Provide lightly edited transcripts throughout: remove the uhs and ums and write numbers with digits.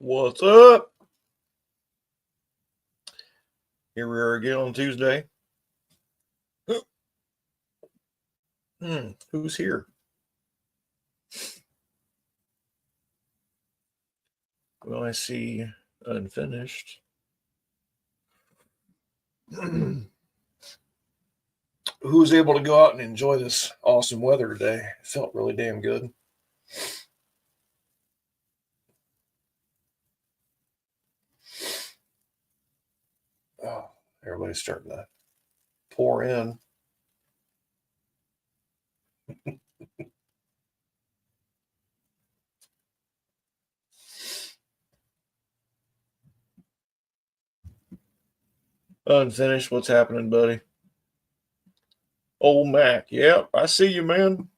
What's up? Here we are again on Tuesday. Who's here? Well, I see unfinished. Who's able to go out and enjoy this awesome weather today? It felt really damn good. Oh, everybody's starting to pour in. Unfinished, what's happening, buddy? Old Mac, yep, I see you, man.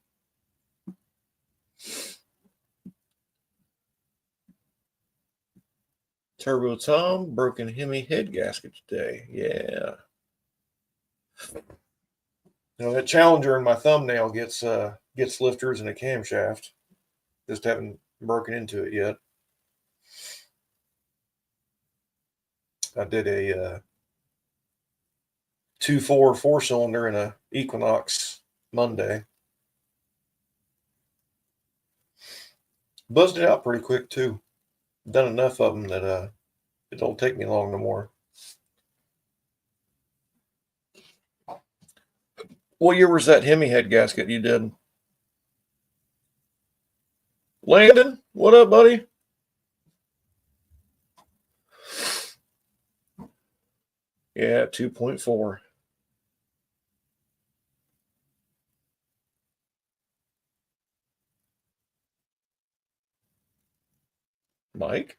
Turbo Tom, broken Hemi head gasket today. Yeah. That Challenger in my thumbnail gets lifters and a camshaft. Just haven't broken into it yet. I did a 2.4 4-cylinder in a Equinox Monday. Buzzed it out pretty quick too. Done enough of them that it don't take me long no more. What year was that Hemi head gasket you did? Landon, what up, buddy? Yeah, 2.4. Mike?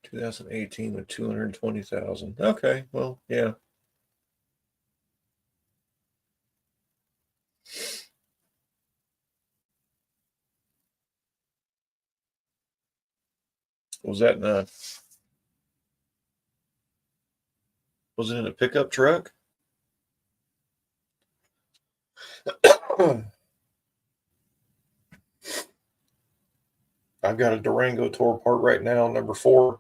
(2018) with 220,000. Okay, well, yeah. Was that was it in a pickup truck? I've got a Durango Tour part right now, number 4,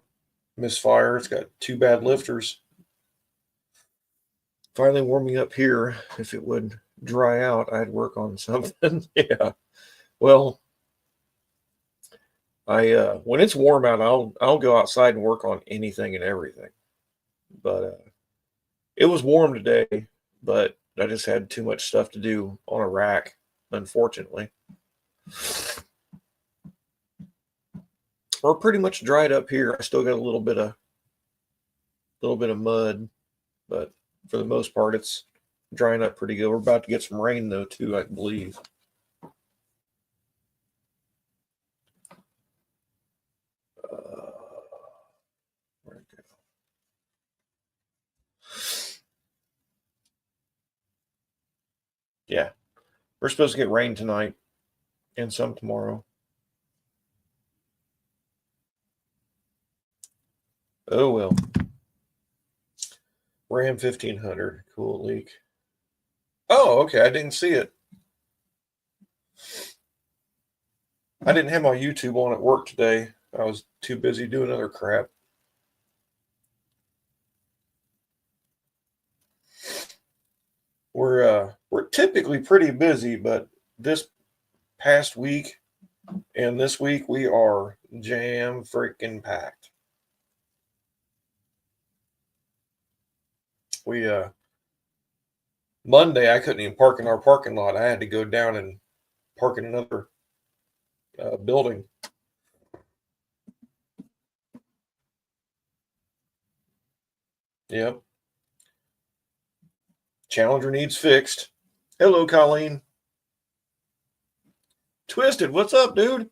misfire. It's got 2 bad lifters. Finally warming up here. If it would dry out, I'd work on something. Yeah. Well, I when it's warm out, I'll go outside and work on anything and everything. But it was warm today, but I just had too much stuff to do on a rack, unfortunately. We're pretty much dried up here. I still got a little bit of mud, but for the most part, it's drying up pretty good. We're about to get some rain though, too, I believe. Where'd it go? Yeah, we're supposed to get rain tonight and some tomorrow. Oh well. Ram 1500, cool leak. Oh, okay. I didn't see it. I didn't have my YouTube on at work today. I was too busy doing other crap. We're typically pretty busy, but this past week and this week we are jam freaking packed. We Monday I couldn't even park in our parking lot. I had to go down and park in another building. Yep. Challenger needs fixed. Hello, Colleen. Twisted, what's up, dude?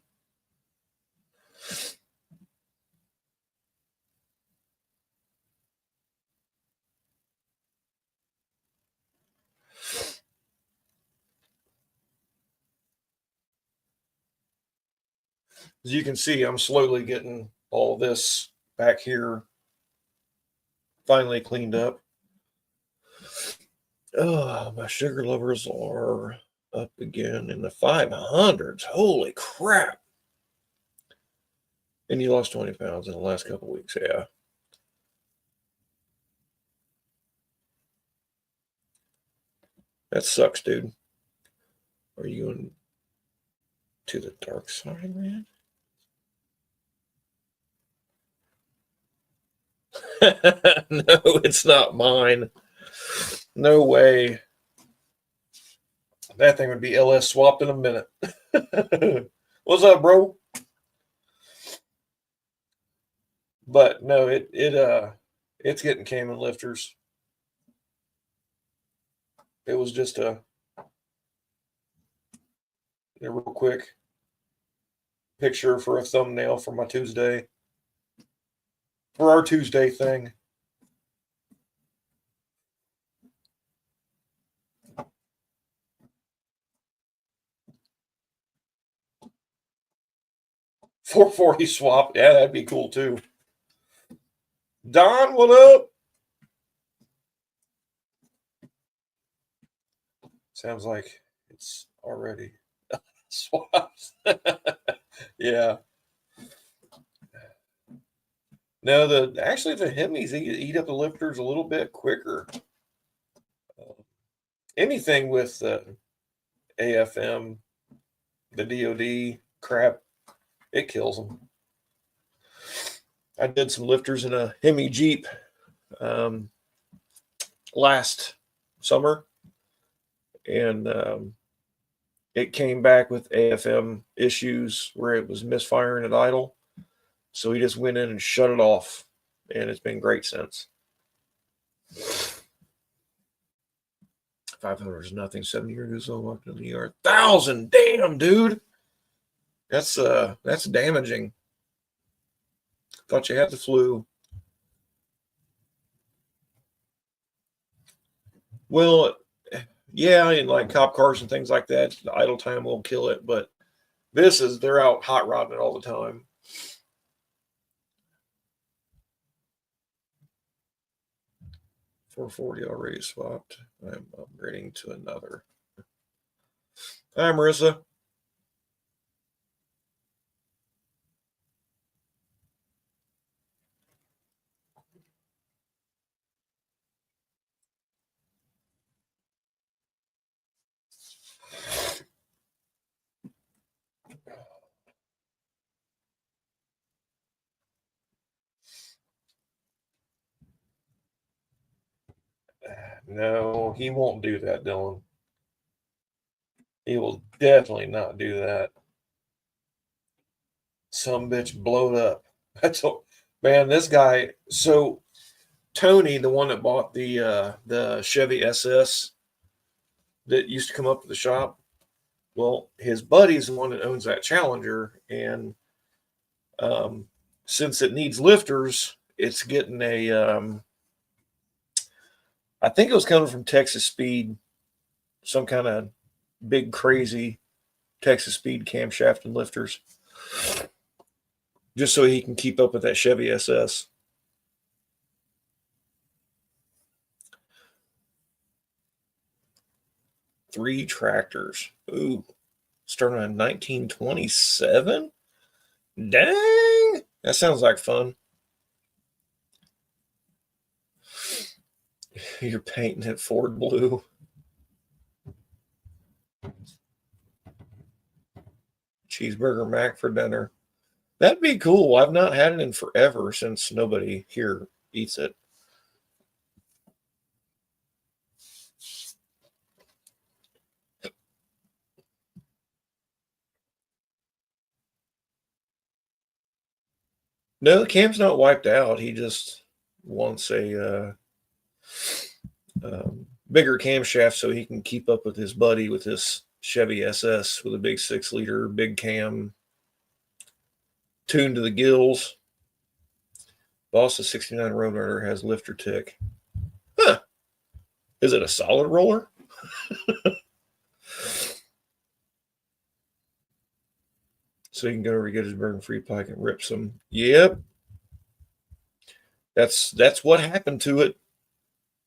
As you can see, I'm slowly getting all this back here finally cleaned up. Oh, my sugar levels are up again in the 500s. Holy crap. And you lost 20 pounds in the last couple of weeks. Yeah. That sucks, dude. Are you going to the dark side, man? No, it's not mine. No way. That thing would be LS swapped in a minute. What's up, bro? But no, it's getting Cayman lifters. It was just a real quick picture for a thumbnail for my Tuesday. For our Tuesday thing. $440 swap. Yeah, that'd be cool too. Don, what up? Sounds like it's already swapped. Yeah. No, the Hemis eat up the lifters a little bit quicker. Anything with AFM, the DOD crap, it kills them. I did some lifters in a Hemi Jeep last summer, and it came back with AFM issues where it was misfiring at idle. So he just went in and shut it off, and it's been great since. 500 is nothing. 7 years old, walked in the yard. 1,000, damn, dude. That's damaging. Thought you had the flu. Well, yeah, and like cop cars and things like that, the idle time will kill it. But they're out hot rodding it all the time. $440 already swapped. I'm upgrading to another. Hi, Marissa. No, he won't do that, Dylan. He will definitely not do that. Some bitch blowed up. That's all, man. This guy. So Tony, the one that bought the Chevy SS that used to come up to the shop, well, his buddy's the one that owns that Challenger, and since it needs lifters, it's getting a I think it was coming from Texas Speed, some kind of big crazy Texas Speed camshaft and lifters, just so he can keep up with that Chevy SS. Three tractors. Ooh, starting in 1927. Dang, that sounds like fun. You're painting it Ford blue. Cheeseburger mac for dinner. That'd be cool. I've not had it in forever since nobody here eats it. No, the cam's not wiped out. He just wants a bigger camshaft so he can keep up with his buddy with this Chevy SS with a big 6-liter, big cam, tuned to the gills. Boss's 69 Roadrunner has lifter tick. Huh. Is it a solid roller? So he can go over and get his burn free pike and rip some. Yep. That's what happened to it.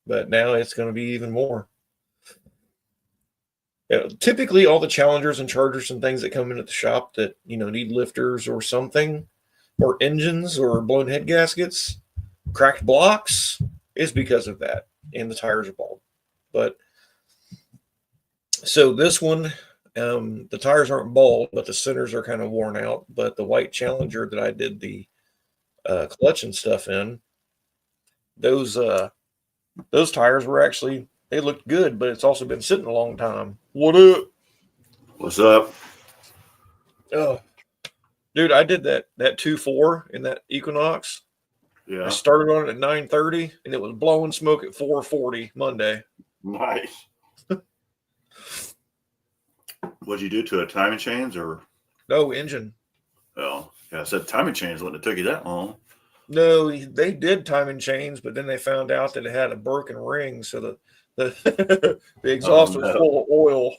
But now it's going to be even more. Typically, all the challengers and chargers and things that come in at the shop that need lifters or something, or engines or blown head gaskets, cracked blocks, is because of that, and the tires are bald. But so this one, the tires aren't bald, but the centers are kind of worn out. But the white Challenger that I did the clutch and stuff in, those tires were actually, they looked good, but it's also been sitting a long time. What up? What's up? Oh, dude, I did that 2.4 in that Equinox. Yeah. I started on it at 9:30, and it was blowing smoke at 4:40 Monday. Nice. What'd you do to it? Timing chains or? No engine. Well, yeah, I said timing chains wouldn't have took you that long. No, they did timing chains, but then they found out that it had a broken ring, so the exhaust was full of oil.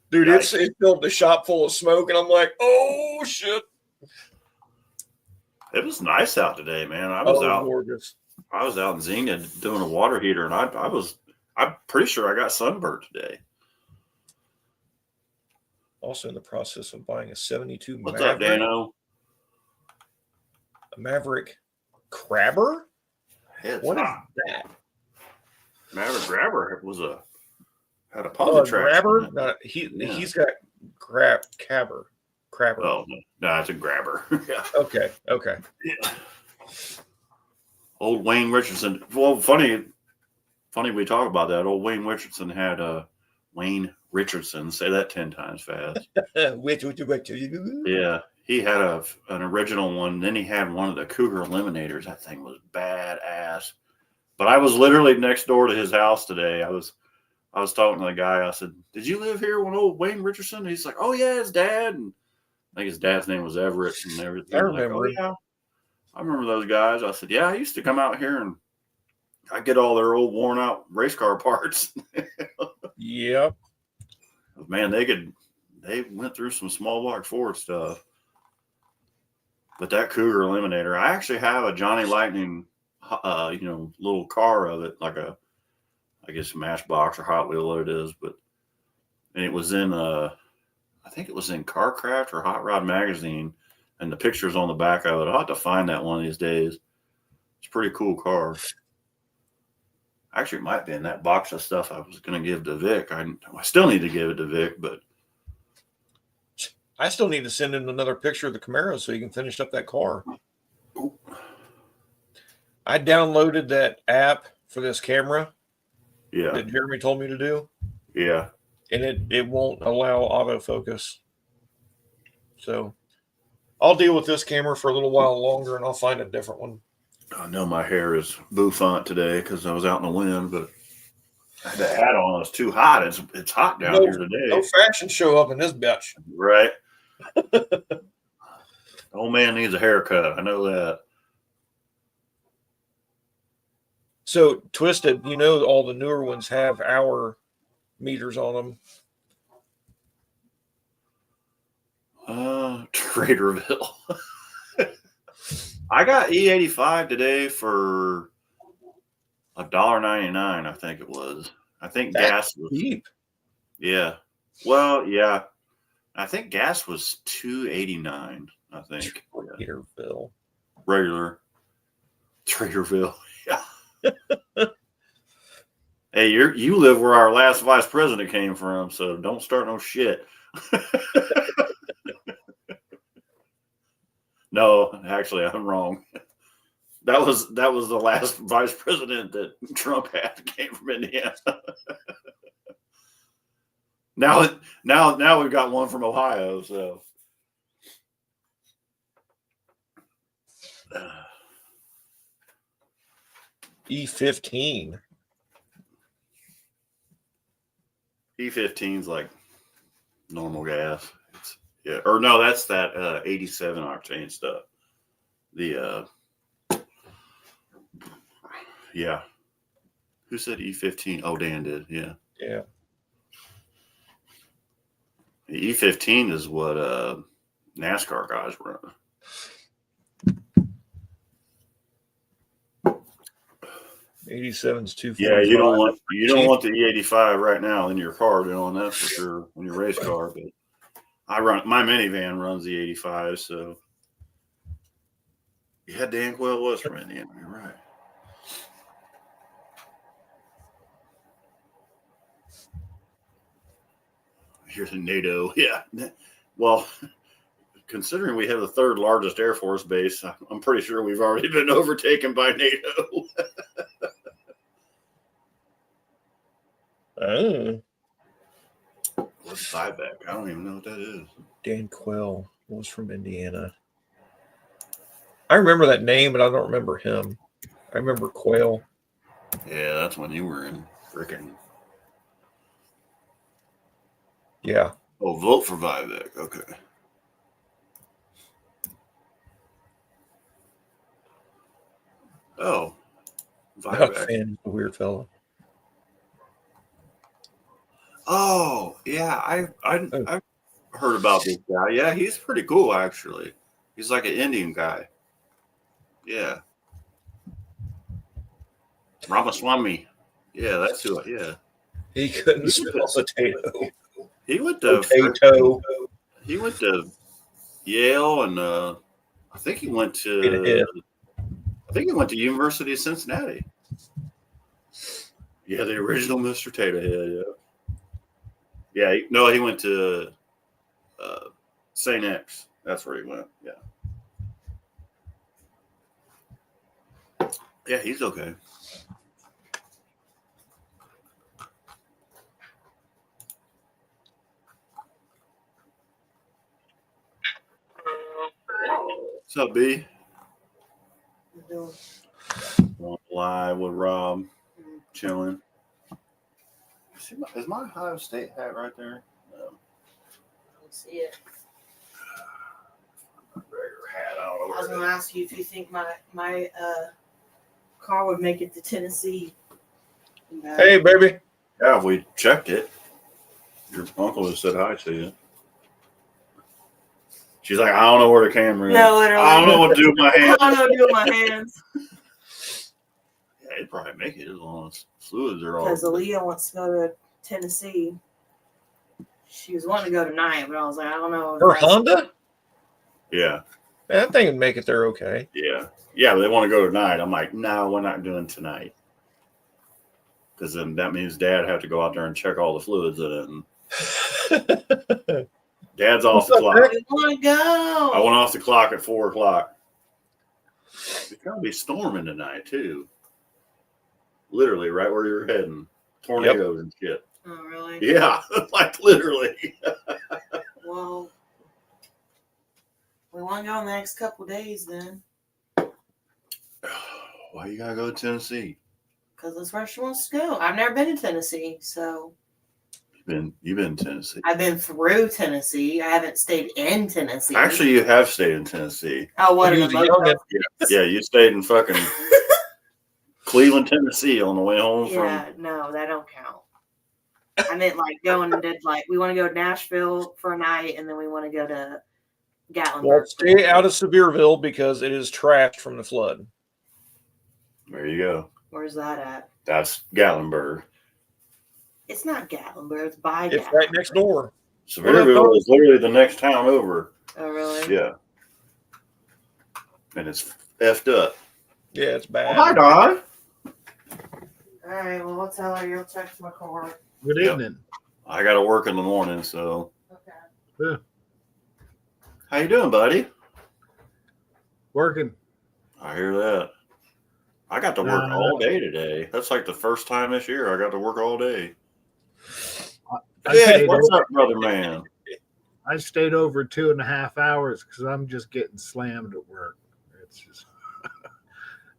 Dude, Nice. it filled the shop full of smoke, and I'm like, oh shit. It was nice out today, man. I was out. Gorgeous. I was out in Xenia doing a water heater, and I'm pretty sure I got sunburned today. Also in the process of buying a 72 What's Maverick. up, Dano? A Maverick Crabber? What is that? Maverick Grabber had a positive traction. Grabber? No, he's got Crabber. Oh no, it's a Grabber. Yeah. Okay. Yeah. Old Wayne Richardson. Well, funny we talk about that. Old Wayne Richardson had Wayne Richardson. Say that 10 times fast. Yeah. He had an original one. Then he had one of the Cougar Eliminators. That thing was badass. But I was literally next door to his house today. I was talking to the guy. I said, "Did you live here when old Wayne Richardson?" He's like, "Oh yeah, his dad." And I think his dad's name was Everett and everything. I remember. Like, oh yeah, I remember those guys. I said, "Yeah, I used to come out here and I get all their old worn out race car parts." Yep. Man, they went through some small block Ford stuff. But that Cougar Eliminator, I actually have a Johnny Lightning, little car of it, like I guess a Matchbox or Hot Wheel, what it is. And it was in, I think it was in CarCraft or Hot Rod Magazine, and the picture's on the back of it. I'll have to find that one of these days. It's a pretty cool car. Actually, it might be in that box of stuff I was going to give to Vic. I still need to give it to Vic, but I still need to send him another picture of the Camaro so he can finish up that car. Ooh. I downloaded that app for this camera. Yeah. That Jeremy told me to do. Yeah. And it won't allow autofocus. So I'll deal with this camera for a little while longer, and I'll find a different one. I know my hair is bouffant today because I was out in the wind, but I had the hat on. It's too hot. It's hot down here today. No fashion show up in this bitch. Right. Old man needs a haircut. I know that. So Twisted, all the newer ones have hour meters on them. Traderville. I got E85 today for $1.99. I think it was. I think gas was cheap. Yeah. Well, yeah. I think gas was $2.89. I think. Traderville. Regular. Traderville. Yeah. Hey, you live where our last vice president came from, so don't start no shit. No, actually, I'm wrong. That was the last vice president that Trump had came from Indiana. Now we've got one from Ohio. So E15. E15's like normal gas. Or no, that's that 87 octane stuff. Yeah. Who said E15? Oh, Dan did. Yeah. Yeah. The E15 is what NASCAR guys run. '87's 245. Yeah, you don't want the E85 right now in your car, that's for sure, in your race car. But my minivan runs the 85, so yeah, Dan Quayle was from Indiana. You're right. Here's a NATO. Yeah. Well, considering we have the third largest Air Force base, I'm pretty sure we've already been overtaken by NATO. Oh. What's Cyback? I don't even know what that is. Dan Quayle was from Indiana. I remember that name, but I don't remember him. I remember Quayle. Yeah, that's when you were in freaking. Yeah. Oh, vote for Vivek. Okay. Oh, Not a Vivek. fan. He's a weird fellow. Oh, yeah. I've heard about this guy. Yeah, he's pretty cool, actually. He's like an Indian guy. Yeah. Ramaswamy. Yeah, that's who. Yeah. He couldn't spell potato. He went to Potato. He went to Yale, and I think he went to University of Cincinnati. Yeah, the original Mr. Taterhead. Yeah. He went to St. X. That's where he went. Yeah. Yeah, he's okay. What's up, B? Live with Rob, chilling. Is my Ohio State hat right there? No. I don't see it. Regular hat. I don't know. I was going to ask you if you think my car would make it to Tennessee. Hey, baby. Yeah, we checked it. Your uncle just said hi to you. She's like, I don't know where the camera is. No, literally. I don't know what to do with my I hands. don't know what to do with my hands. Yeah, it'd probably make it as long as fluids are all. Because Aaliyah wants to go to Tennessee. She was wanting to go tonight, but I was like, I don't know. Her Honda? Yeah. That thing would make it there okay. Yeah. Yeah, but they want to go tonight. I'm like, no, we're not doing tonight. Because then that means Dad have to go out there and check all the fluids in it. Dad's off the clock. I want to go. I went off the clock at 4 o'clock. It's going to be storming tonight, too. Literally, right where you're heading. Tornadoes and shit. Oh, really? Yeah, like literally. Well, we want to go in the next couple days then. Why you gotta go to Tennessee? Because that's where she wants to go. I've never been to Tennessee, so. You've been to Tennessee. I've been through Tennessee. I haven't stayed in Tennessee. Actually, you have stayed in Tennessee. Oh, what? He was a youngin'. Yeah, you stayed in fucking Cleveland, Tennessee on the way home Yeah, no, that don't count. I meant like going and did like we want to go to Nashville for a night and then we want to go to Gatlinburg. Well, stay out of Sevierville because it is trashed from the flood. There you go. Where's that at? That's Gatlinburg. It's not Gatlinburg. It's by It's Gatlinburg. right next door. Sevierville is literally the next town over. Oh, really? Yeah. And it's effed up. Yeah, it's bad. Hi, Don. All right. Well, I'll tell her you'll check my car. Good Yep. evening. I got to work in the morning, so. Okay. How you doing, buddy? Working. I hear that. I got to work all day today. That's like the first time this year I got to work all day. I, Yeah, stayed, what's up, brother man? I stayed over 2.5 hours because I'm just getting slammed at work. It's just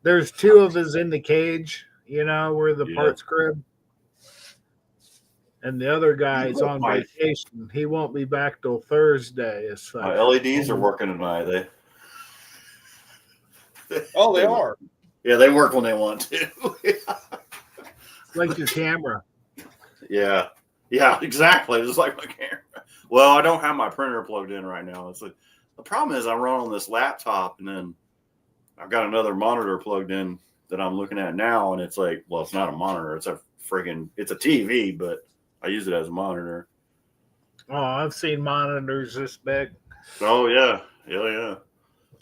there's 2 of us in the cage, where the Yeah. parts crib. And the other guy's look on like- vacation. He won't be back till Thursday. It's My like, LEDs are working tonight. Oh, they are. Yeah, they work when they want to. like your camera. Yeah, exactly. Just like my camera. Well, I don't have my printer plugged in right now. It's like the problem is I run on this laptop, and then I've got another monitor plugged in that I'm looking at now, and it's like, well, it's not a monitor. It's a TV, but I use it as a monitor. Oh, I've seen monitors this big. Oh yeah. Yeah.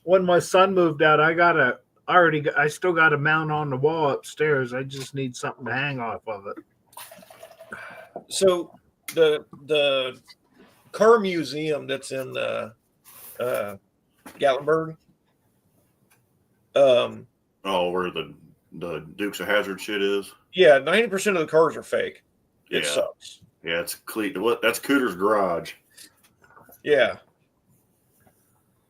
When my son moved out, I still got a mount on the wall upstairs. I just need something to hang off of it. So the car museum that's in Gatlinburg, Oh, where the Dukes of Hazzard shit is. yeah, 90% of the cars are fake. It Yeah. sucks. Yeah, it's that's Cooter's garage. Yeah.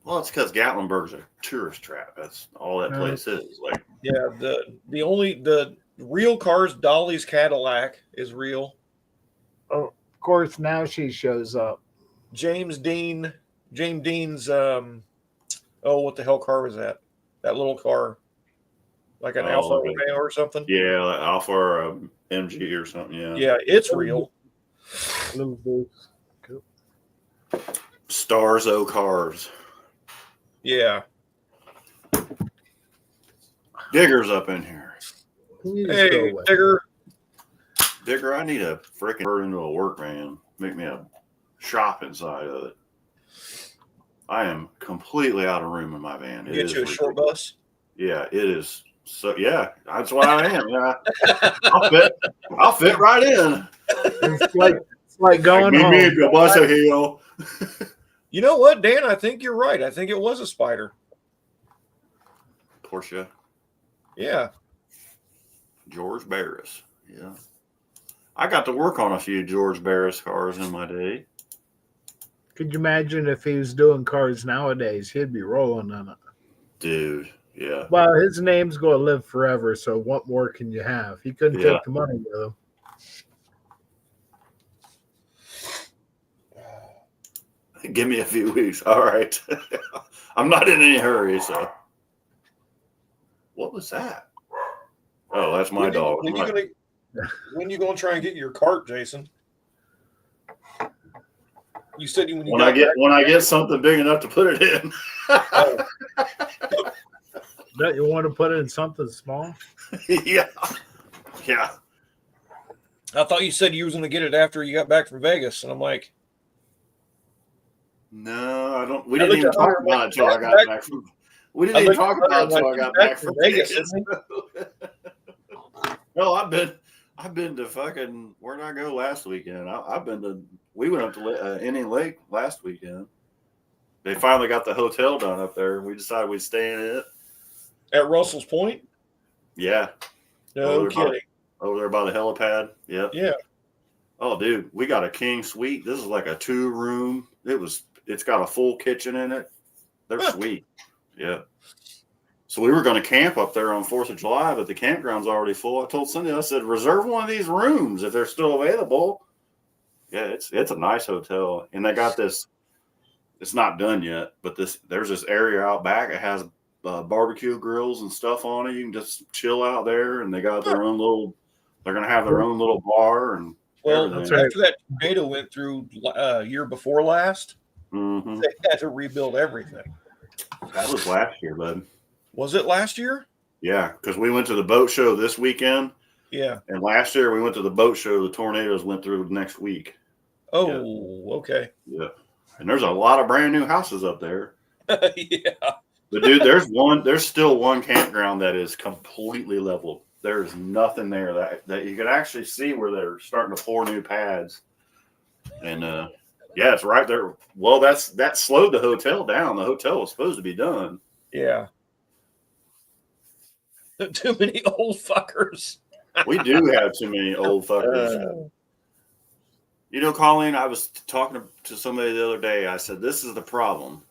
Well, it's because Gatlinburg's a tourist trap. That's all that place is. Like, Yeah. The real cars, Dolly's Cadillac is real. Of course, now she shows up. James Dean's what the hell car was that? That little car. Like an Alfa Romeo or something? yeah, like Alpha or MG or something. Yeah. Yeah, it's real. Little boots. Stars O cars. Yeah. Digger's up in here. Can you just go Hey, away? Digger. Digger, I need a freaking bird into a work van. Make me a shop inside of it. I am completely out of room in my van. It Get is you a short ridiculous. bus. Yeah, it is. So yeah, that's what I am. Yeah, I'll fit right in. It's like going Meet home. me if you bust a heel. You know what, Dan? I think you're right. I think it was a spider. Porsche, Yeah. George Barris. Yeah, I got to work on a few George Barris cars in my day. Could you imagine if he was doing cars nowadays? He'd be rolling in it. Dude, yeah. Well, his name's going to live forever, so what more can you have? He couldn't Yeah. take the money with him. Give me a few weeks. All right. I'm not in any hurry, so. What was that? Oh, that's my dog. When you gonna try and get your cart, Jason? You said when you When I get something big enough to put it in. Don't you want to put it in something small? Yeah. Yeah. I thought you said you was gonna get it after you got back from Vegas, and I'm like, No, I don't. We I didn't even looked at talk Hunter, about it until I got back- back from. We didn't even talk about it until I got back from Vegas. No, I've been to fucking. Where did I go last weekend? I've been to. We went up to Indian Lake last weekend. They finally got the hotel done up there. We decided we'd stay in it. at Russell's Point. Yeah, No Oh, they're kidding. over there by the helipad. Yep. Yeah. Oh, dude, we got a king suite. This is like a 2-room. It's got a full kitchen in it. They're sweet. Yeah. So we were going to camp up there on 4th of July, but the campground's already full. I told Cindy, I said, reserve one of these rooms if they're still available. Yeah, it's a nice hotel. And they got this, it's not done yet, but there's this area out back. It has barbecue grills and stuff on it. You can just chill out there, and they got their own little, they're going to have their own little bar and Well, everything. after that tornado went through year before last, Mhm. they had to rebuild everything. That was last year, bud. Was it last year? Yeah, because we went to the boat show this weekend, Yeah. and last year we went to the boat show. The tornadoes went through next week. Oh, okay. Yeah, and there's a lot of brand new houses up there. Yeah. But dude, there's still one campground that is completely leveled. There's nothing there that you can actually see where they're starting to pour new pads. And yeah, it's right there. Well, that slowed the hotel down. The hotel was supposed to be done. Yeah. Too many old fuckers. We do have too many old fuckers. You know, Colleen, I was talking to somebody the other day. I said, this is the problem.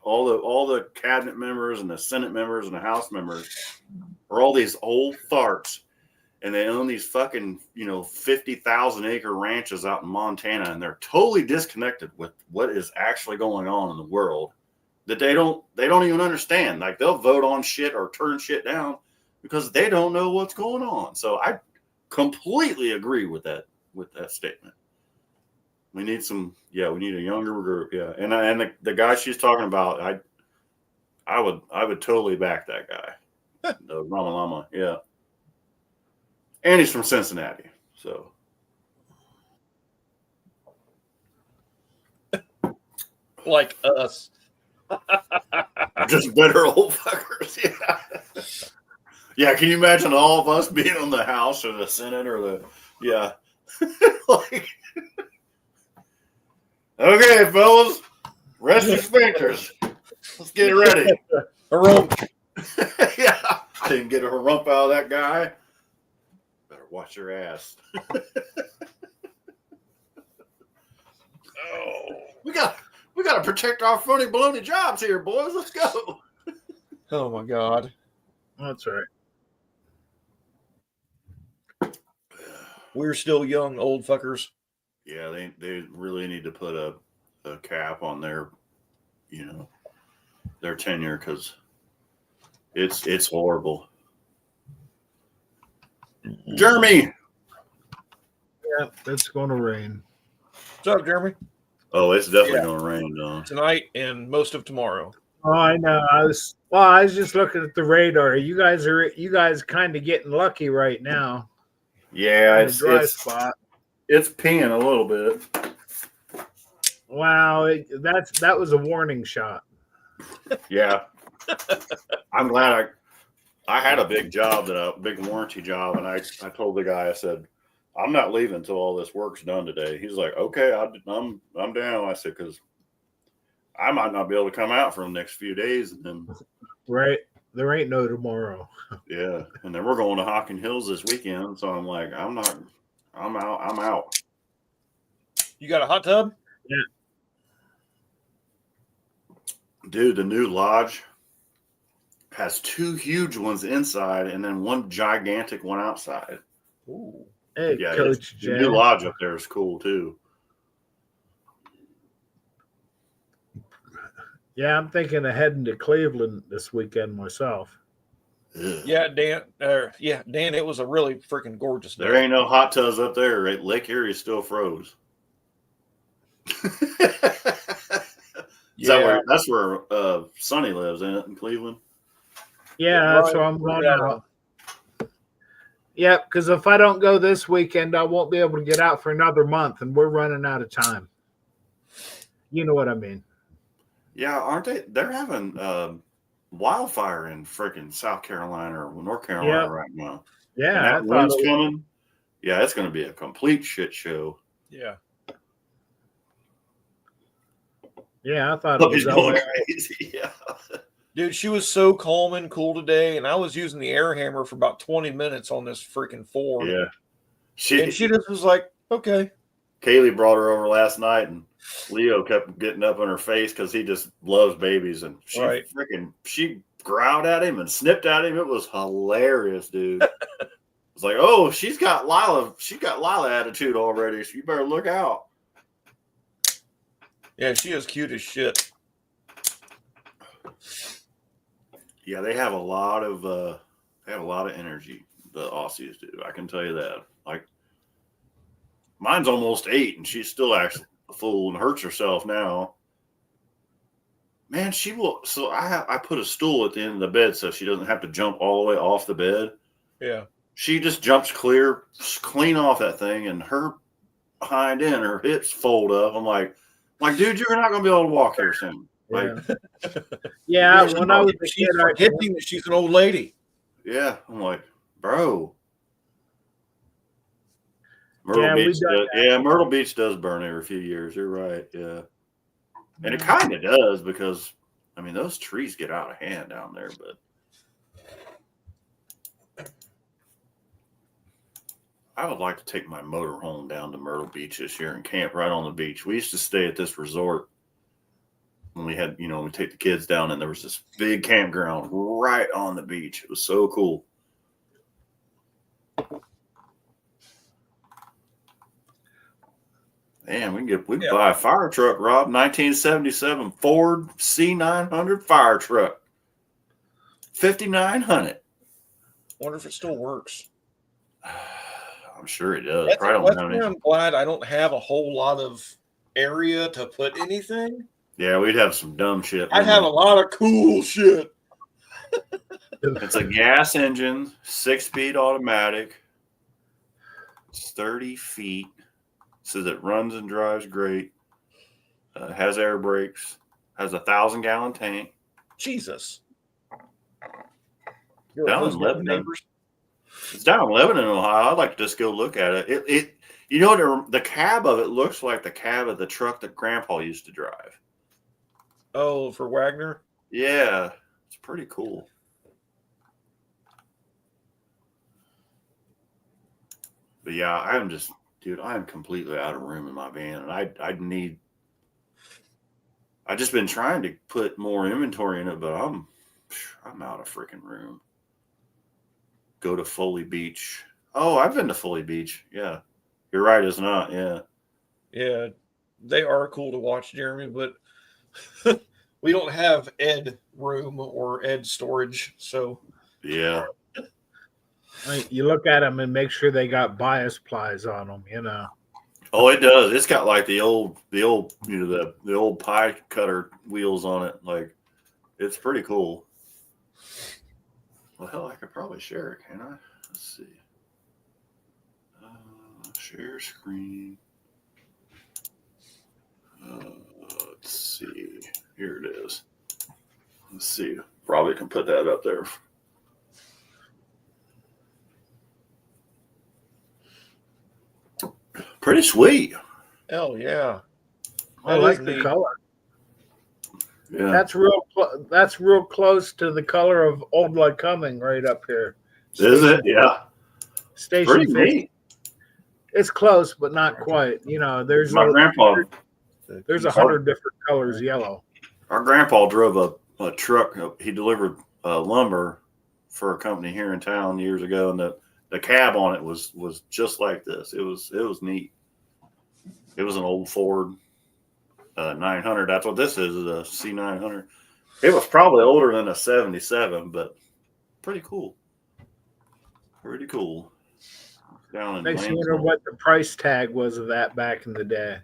All the cabinet members and the Senate members and the House members are all these old farts, and they own these fucking, 50,000 acre ranches out in Montana, and they're totally disconnected with what is actually going on in the world. That they don't even understand. Like, they'll vote on shit or turn shit down because they don't know what's going on. So I completely agree with that statement. We need some. Yeah, we need a younger group. Yeah, and the guy she's talking about, I would totally back that guy, the Rama Lama. Yeah, and he's from Cincinnati, so Like us. just better old fuckers. Yeah, yeah. Can you imagine all of us being on the House or the Senate or the like? Okay, fellas, rest your sphincters. Let's get ready. Harump. Yeah, didn't get a rump out of that guy. Better watch your ass. Oh, we got to protect our funny baloney jobs here, boys. Let's go. Oh my God. That's right. We're still young, old fuckers. Yeah, they really need to put a cap on their, their tenure because it's horrible. Jeremy. Yeah, it's going to rain. What's up, Jeremy? Oh, it's definitely Yeah. going to rain, though. Tonight and most of tomorrow. Oh, I know. I was just looking at the radar. You guys kind of getting lucky right now. Yeah, In a dry spot. it's peeing a little bit. Wow, that was a warning shot. Yeah, I'm glad I had a big job, big warranty job, and I told the guy, I said, I'm not leaving until all this work's done today. He's like, okay, I'm down. I said, because I might not be able to come out for the next few days, and then Right, there ain't no tomorrow. yeah, and then we're going to Hocking Hills this weekend, so I'm like, I'm out. You got a hot tub? Dude, the new lodge has 2 huge ones inside and then one gigantic one outside. Ooh. Hey, Yeah, Coach the Jay. new lodge up there is cool too. Yeah, I'm thinking of heading to Cleveland this weekend myself. Ugh. Yeah, Dan. Dan. It was a really freaking gorgeous day. There ain't no hot tubs up there. Right? Lake Erie is still froze. That's where Sonny lives, ain't it, in Cleveland? Yeah, that's where I'm going out. Yep, because if I don't go this weekend, I won't be able to get out for another month, and we're running out of time. You know what I mean? Yeah, aren't they? They're having wildfire in freaking South Carolina or North Carolina right now. Yeah, and that wind's coming. Yeah, it's going to be a complete shit show. Yeah. Yeah, I thought it was going crazy. Yeah. Dude, she was so calm and cool today, and I was using the air hammer for about 20 minutes on this freaking Ford. Yeah. And she just was like, okay. Kaylee brought her over last night, and Leo kept getting up in her face because he just loves babies, and she growled at him and snipped at him. It was hilarious, dude. It's like, oh, she's got Lila attitude already, so you better look out. Yeah, she is cute as shit. Yeah, they have a lot of energy. The Aussies do. I can tell you that. Like, mine's almost 8, and she's still actually a fool and hurts herself now. Man, she will. So I put a stool at the end of the bed so she doesn't have to jump all the way off the bed. Yeah. She just jumps clean off that thing, and her hind end, her hips fold up. I'm like, dude, you're not gonna be able to walk here soon. Like, yeah. When I was a she's kid, forgetting that she's an old lady. yeah, I'm like, bro. Myrtle Beach does burn every few years. You're right. Yeah. And it kind of does because, I mean, those trees get out of hand down there, but I would like to take my motorhome down to Myrtle Beach this year and camp right on the beach. We used to stay at this resort when we had, we take the kids down, and there was this big campground right on the beach. It was so cool. Man, we can buy a fire truck, Rob. 1977 Ford C900 fire truck. $5,900. Wonder if it still works. I'm sure it does. That's why I'm glad I don't have a whole lot of area to put anything, Yeah, we'd have some dumb shit. I'd have a lot of cool shit. It's a gas engine, 6-speed automatic. It's 30 feet. Says it runs and drives great. Has air brakes. Has a 1,000-gallon tank. Jesus. Down in Lebanon. It's down in Lebanon, Ohio. I'd like to just go look at it. It you know what? The cab of it looks like the cab of the truck that Grandpa used to drive. Oh, for Wagner? Yeah, it's pretty cool. But yeah, I'm just, dude, I'm completely out of room in my van, and I'd need. I've just been trying to put more inventory in it, but I'm out of freaking room. Go to Foley Beach. Oh, I've been to Foley Beach. Yeah, you're right. It's not. Yeah. Yeah, they are cool to watch, Jeremy, but we don't have Ed room or Ed storage, so Yeah. Like, you look at them and make sure they got bias plies on them. You know. Oh, it does. It's got like the old, you know, the old pie cutter wheels on it. Like, it's pretty cool. Well, hell, I could probably share it, can I? Let's see. Share screen. Let's see. Here it is. Let's see. Probably can put that up there. Pretty sweet. hell yeah. I That like is the neat. color. Yeah. That's real. That's real close to the color of Old Lycoming right up here. Is it? Yeah. Station Pretty 50. neat. It's close, but not quite. You know, there's My grandpa. there's 100 different colors yellow. Our grandpa drove a truck. He delivered lumber for a company here in town years ago, and the cab on it was just like this. It was neat. It was an old Ford 900. That's what this is a C900. It was probably older than a 77, but pretty cool. Pretty cool. Down in Makes you wonder Lansing. what the price tag was of that back in the day.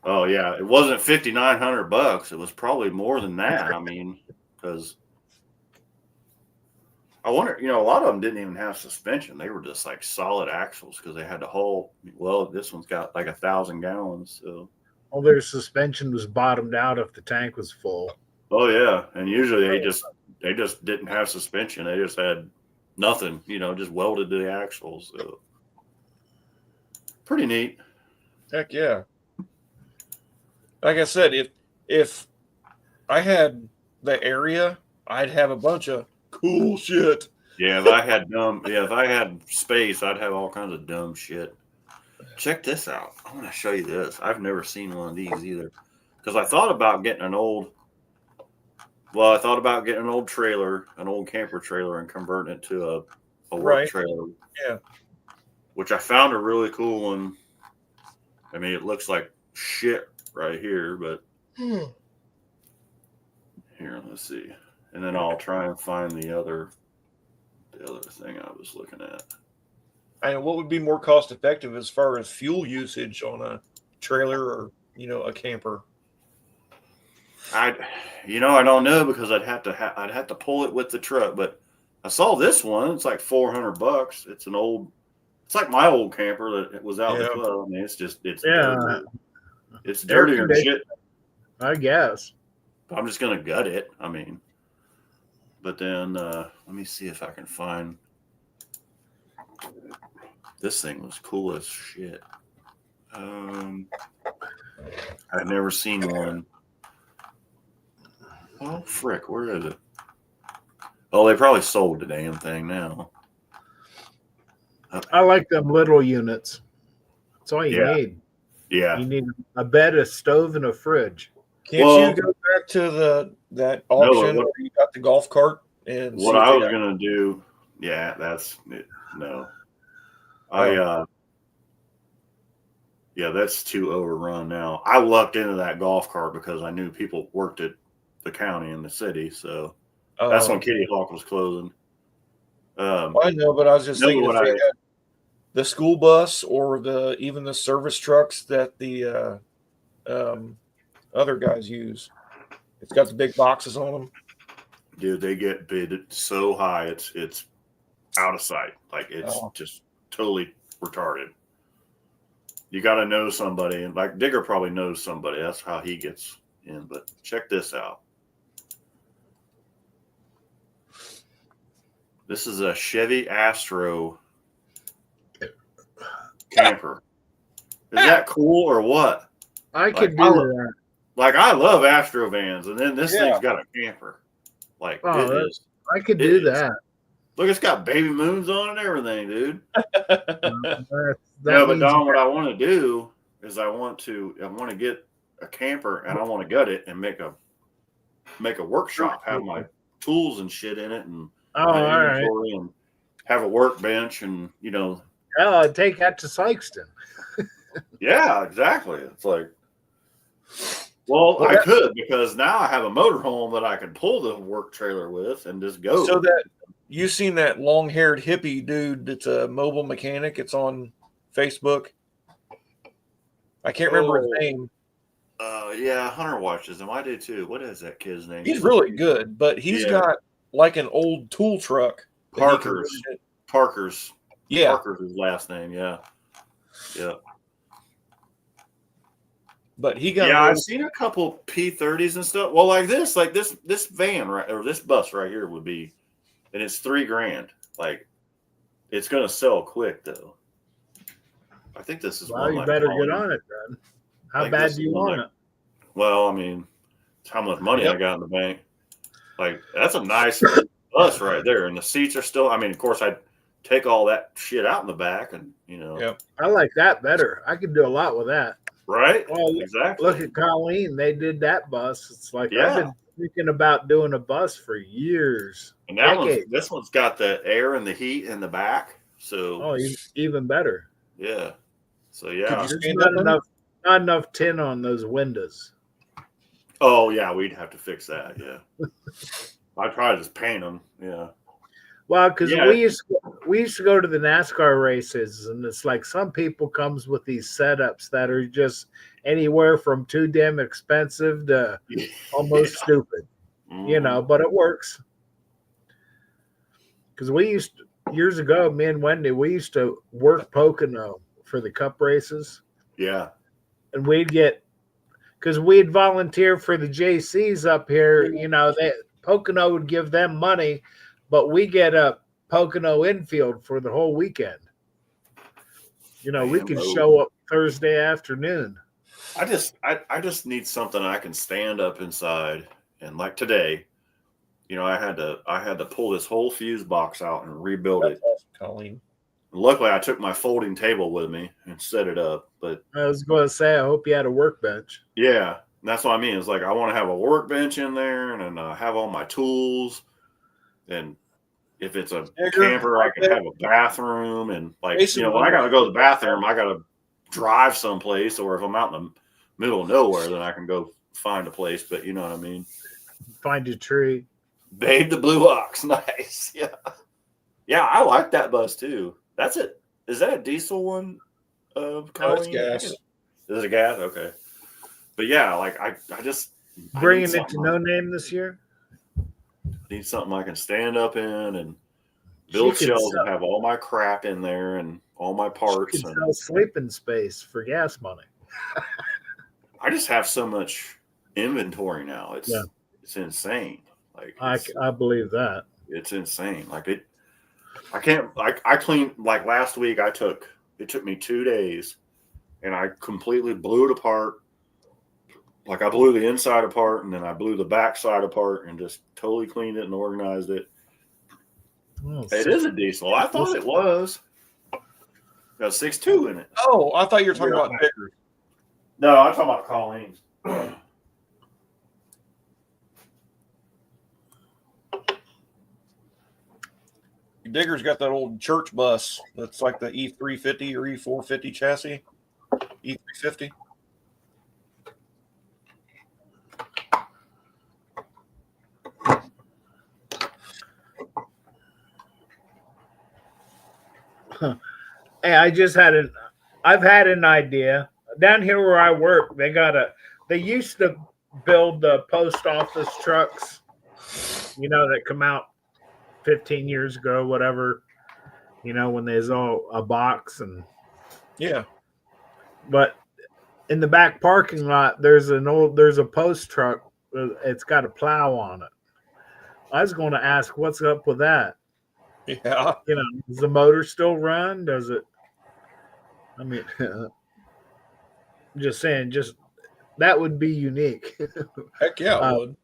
Oh yeah, it wasn't $5,900. It was probably more than that. I mean, because I wonder, you know, a lot of them didn't even have suspension. They were just like solid axles because they had to haul. Well, this one's got like 1,000 gallons. So, All their suspension was bottomed out if the tank was full. oh yeah, and usually they just didn't have suspension. They just had nothing. You know, just welded to the axles. So, pretty neat. Heck yeah. Like I said, if I had the area, I'd have a bunch of cool shit. Yeah, if I had space, I'd have all kinds of dumb shit. Check this out. I want to show you this. I've never seen one of these either. Because I thought about getting an old trailer, an old camper trailer, and converting it to a work Right. trailer. Yeah. Which I found a really cool one. I mean, it looks like shit right here, but here, let's see. And then I'll try and find the other thing I was looking at. And what would be more cost effective as far as fuel usage on a trailer or, you know, a camper? I don't know because I'd have to pull it with the truck. But I saw this one. It's like $400. It's like my old camper that was out in the club. I mean, it's Yeah. dirty. It's dirtier than shit. I guess. I'm just gonna gut it. I mean, but then let me see if I can find. This thing was cool as shit. I've never seen one. Oh frick, where is it? Oh, they probably sold the damn thing now. I like them little units. That's all you Yeah. need. Yeah. You need a bed, a stove, and a fridge. Can't Well- you go back to that auction what- where you got the golf cart and What see if I they was got- gonna do, yeah, that's it. No. Yeah, that's too overrun now. I lucked into that golf cart because I knew people worked at the county and the city, so that's when Kitty Hawk was closing. I know, but I was just No, thinking if what they I- had the school bus or even the service trucks that the other guys use. It's got the big boxes on them. Dude, they get bid so high, it's out of sight. Like it's just totally retarded. You got to know somebody, and like Digger probably knows somebody. That's how he gets in. But check this out. This is a Chevy Astro camper. Is that cool or what? I could do I that. Like I love Astro vans, and then this Yeah. thing's got a camper. Like Oh, it is. I could It do is. that. Look, it's got baby moons on it and everything, dude. That No, but means Don, what I want to do is I want to get a camper and I want to gut it and make a workshop, have my tools and shit in it, and oh, my all right. inventory, and have a workbench, and Oh, I'd take that to Sykeston. yeah, exactly. It's like, well, I could, because now I have a motorhome that I can pull the work trailer with and just go. So that you seen that long-haired hippie dude that's a mobile mechanic? It's on Facebook. I can't remember his name. Yeah, Hunter watches him. I do too. What is that kid's name? He's really good, but he's got like an old tool truck. Parker's. Yeah. Parker's his last name. Yeah. Yeah. But he got. Yeah, I've seen a couple P30s and stuff. Well, like this van right, or this bus right here would be, and it's $3,000. Like, it's gonna sell quick though. I think this is Well, one. you like better Colin. get on it, then. How Like, bad this do is you one want like- it? Well, I mean, it's how much money I got in the bank. Like, that's a nice bus right there, and the seats are still. I mean, of course, I'd take all that shit out in the back, and Yep. I like that better. I could do a lot with that. right? Well, Exactly. Look at Colleen. They did that bus. It's like Yeah. I've been thinking about doing a bus for years. And that decades. this one's got the air and the heat in the back. So Oh, even better. yeah. So yeah. Could you There's stand not up on enough, not enough tin on those windows. Oh yeah, we'd have to fix that. Yeah. I'd probably just paint them. Yeah. Well, because Yeah. we used to go to the NASCAR races, and it's like some people comes with these setups that are just anywhere from too damn expensive to almost stupid, you know. But it works. Because years ago, me and Wendy, we used to work Pocono for the Cup races, Yeah. and because we'd volunteer for the JCs up here. You know, Pocono would give them money, but we get a Pocono infield for the whole weekend. You know, we Man, could oh. show up Thursday afternoon. I just need something I can stand up inside, and like today, I had to pull this whole fuse box out and rebuild it. That's awesome, Colleen. Luckily, I took my folding table with me and set it up. But I was going to say, I hope you had a workbench. yeah, that's what I mean. It's like I want to have a workbench in there and have all my tools. And if it's a camper, I can have a bathroom. And like, when I got to go to the bathroom, I got to drive someplace. Or if I'm out in the middle of nowhere, then I can go find a place. But you know what I mean? Find a tree. Babe the Blue Ox. Nice. Yeah. Yeah, I like that bus too. That's it. Is that a diesel one? No, it's gas. Is it a gas? Okay. But yeah, like I just Bringing it to No Name this year? need something I can stand up in and build She could shelves sell- and have all my crap in there and all my parts. She could And sell sleeping space for gas money. I just have so much inventory now. It's Yeah. it's insane. Like I believe that. it's insane. Like I can't like I cleaned like last week it took me 2 days and I completely blew it apart. Like I blew the inside apart and then I blew the back side apart and just totally cleaned it and organized it. Oh, It is a diesel. I thought it was. Got 6.2 in it. Oh, I thought you were talking Yeah. about Digger. No, I'm talking about Colleen's. Digger's got that old church bus that's like the E350 or E450 chassis. E350. Hey, I've had an idea. down here where I work, they used to build the post office trucks, that come out 15 years ago, whatever, when there's all a box Yeah. but in the back parking lot, there's a post truck. It's got a plow on it. I was going to ask, what's up with that? Yeah. Does the motor still run? Does it? I mean, I'm just saying, that would be unique. Heck yeah, it Uh, would.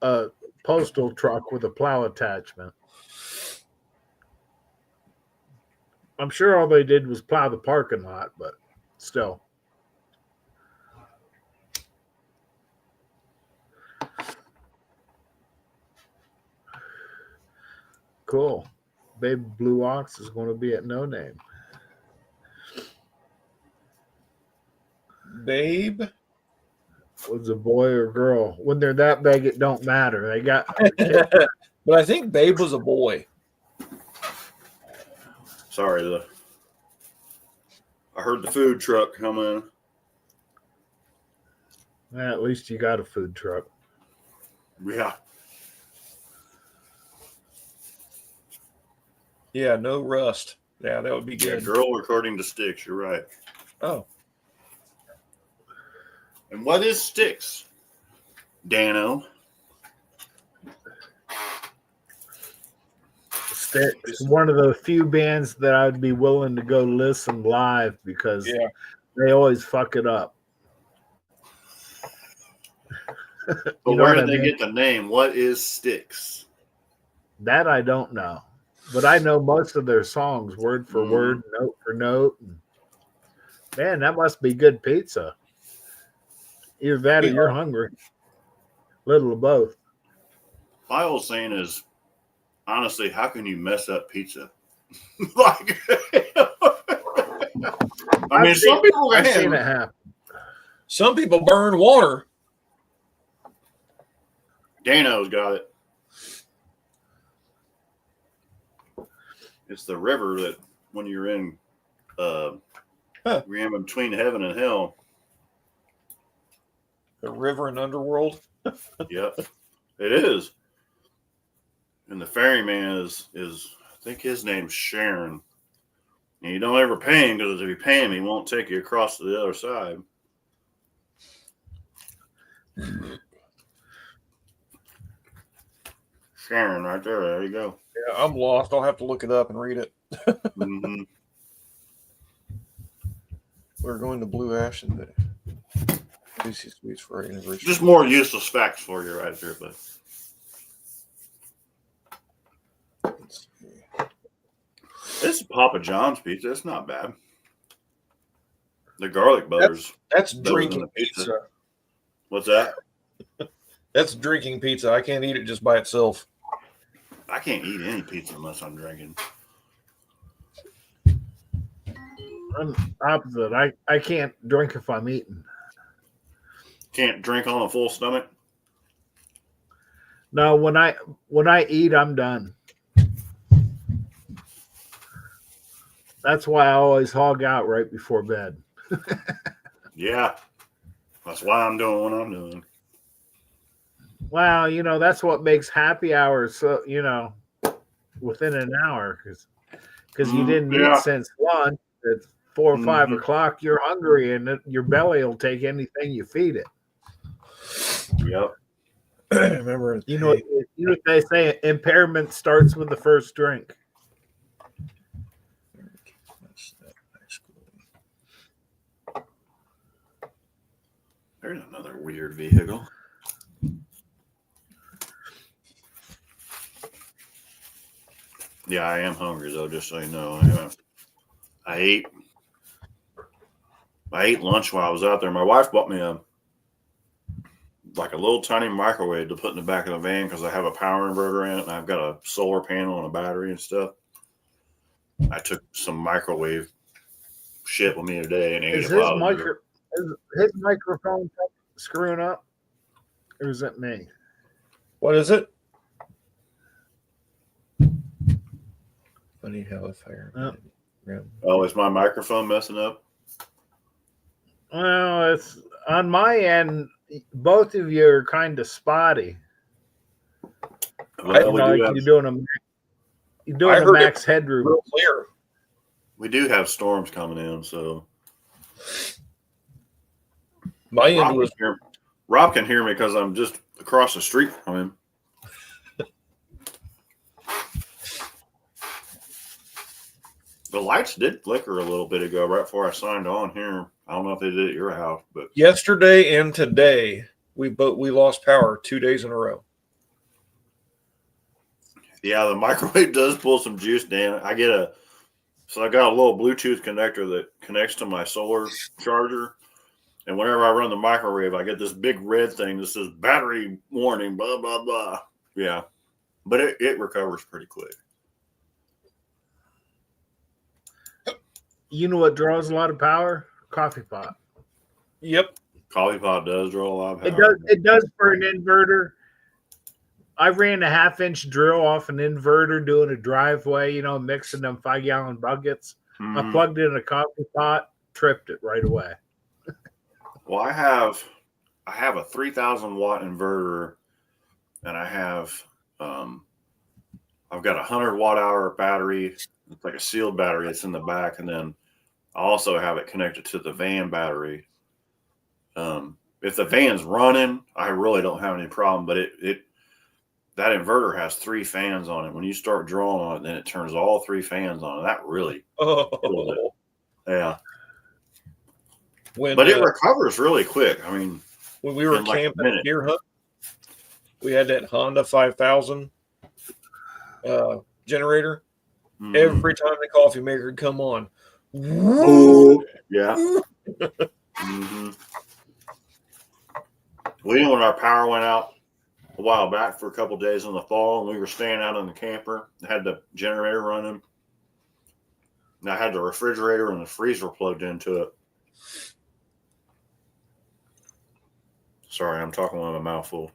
A postal truck with a plow attachment. I'm sure all they did was plow the parking lot, but still. Cool. Babe Blue Ox is going to be at No Name. Babe. Was a boy or girl? When they're that big, it don't matter. They got. But I think Babe was a boy. Sorry, I heard the food truck coming. At least you got a food truck. Yeah. Yeah, no rust. Yeah, that would be Yeah, good. girl according to Sticks. You're right. Oh, And what is Sticks? Dano. It's one of the few bands that I'd be willing to go listen live because yeah. they always fuck it up. But You know where what did I they mean? get the name? What is Sticks? That I don't know. But I know most of their songs word for word, note for note. Man, that must be good pizza. Either that or Yeah. you're hungry. Little of both. My old saying is, honestly, how can you mess up pizza? Like, I mean, some people I've seen can. it happen. Some people burn water. Dano's got it. It's the river that when you're in, you're in between heaven and hell. The river and underworld. Yep, it is. And the ferryman is I think his name's Sharon. And you don't ever pay him because if you pay him, he won't take you across to the other side. Sharon, right there. There you go. Yeah, I'm lost. I'll have to look it up and read it. Mm-hmm. We're going to Blue Ash and the Juicy Sweets for our anniversary. Just more useless facts for you right there, but Let's see. it's Papa John's pizza. It's not bad. The garlic butter's That's better than drinking the pizza. pizza. What's that? That's drinking pizza. I can't eat it just by itself. I can't eat any pizza unless I'm drinking. I'm opposite. I can't drink if I'm eating. Can't drink on a full stomach. No, when I eat, I'm done. That's why I always hog out right before bed. Yeah. That's why I'm doing what I'm doing. Well, that's what makes happy hours so, within an hour because you didn't yeah. eat since lunch. At 4 or 5 Mhm. o'clock, you're hungry, and your belly will take anything you feed it. Yep. Remember, You know what they say? Impairment starts with the first drink. There's another weird vehicle. Yeah, I am hungry though, just so you know. I ate lunch while I was out there. My wife bought me a little tiny microwave to put in the back of the van because I have a power inverter in it and I've got a solar panel and a battery and stuff. I took some microwave shit with me today and ate Is it while I was there. his microphone screwing up, or is it me? what is it? Funny how if I Oh, is my microphone messing up? Well, it's on my end. Both of you are kind of spotty. Well, You know, like you're I doing a heard it max headroom. real clear. we do have storms coming in, so My end was Rob can hear me because I'm just across the street from him. The lights did flicker a little bit ago, right before I signed on here. I don't know if they did at your house, but yesterday and today. We lost power 2 days in a row. yeah, the microwave does pull some juice, Dan. I got a little Bluetooth connector that connects to my solar charger. And whenever I run the microwave, I get this big red thing that says battery warning, blah, blah, blah. Yeah. But it recovers pretty quick. You know what draws a lot of power? Coffee pot. Yep. Coffee pot does draw a lot of power. It does for an inverter. I ran a 1/2-inch drill off an inverter doing a driveway, mixing them 5-gallon buckets. I plugged in a coffee pot, tripped it right away. Well, I have a 3,000 watt inverter, and I've got a 100 watt hour battery. It's like a sealed battery. It's in the back, and then I also have it connected to the van battery. If the van's running, I really don't have any problem. But that inverter has 3 fans on it. When you start drawing on it, then it turns all 3 fans on. That really, Oh. yeah. When, But it recovers really quick. I mean, when we were in like a camping minute. at Deer Hunt, we had that Honda 5000 generator. Every time the coffee maker would come on, oh, yeah. Mm-hmm. When our power went out a while back for a couple of days in the fall, and we were staying out in the camper, had the generator running, and I had the refrigerator and the freezer plugged into it. Sorry, I'm talking with a mouthful.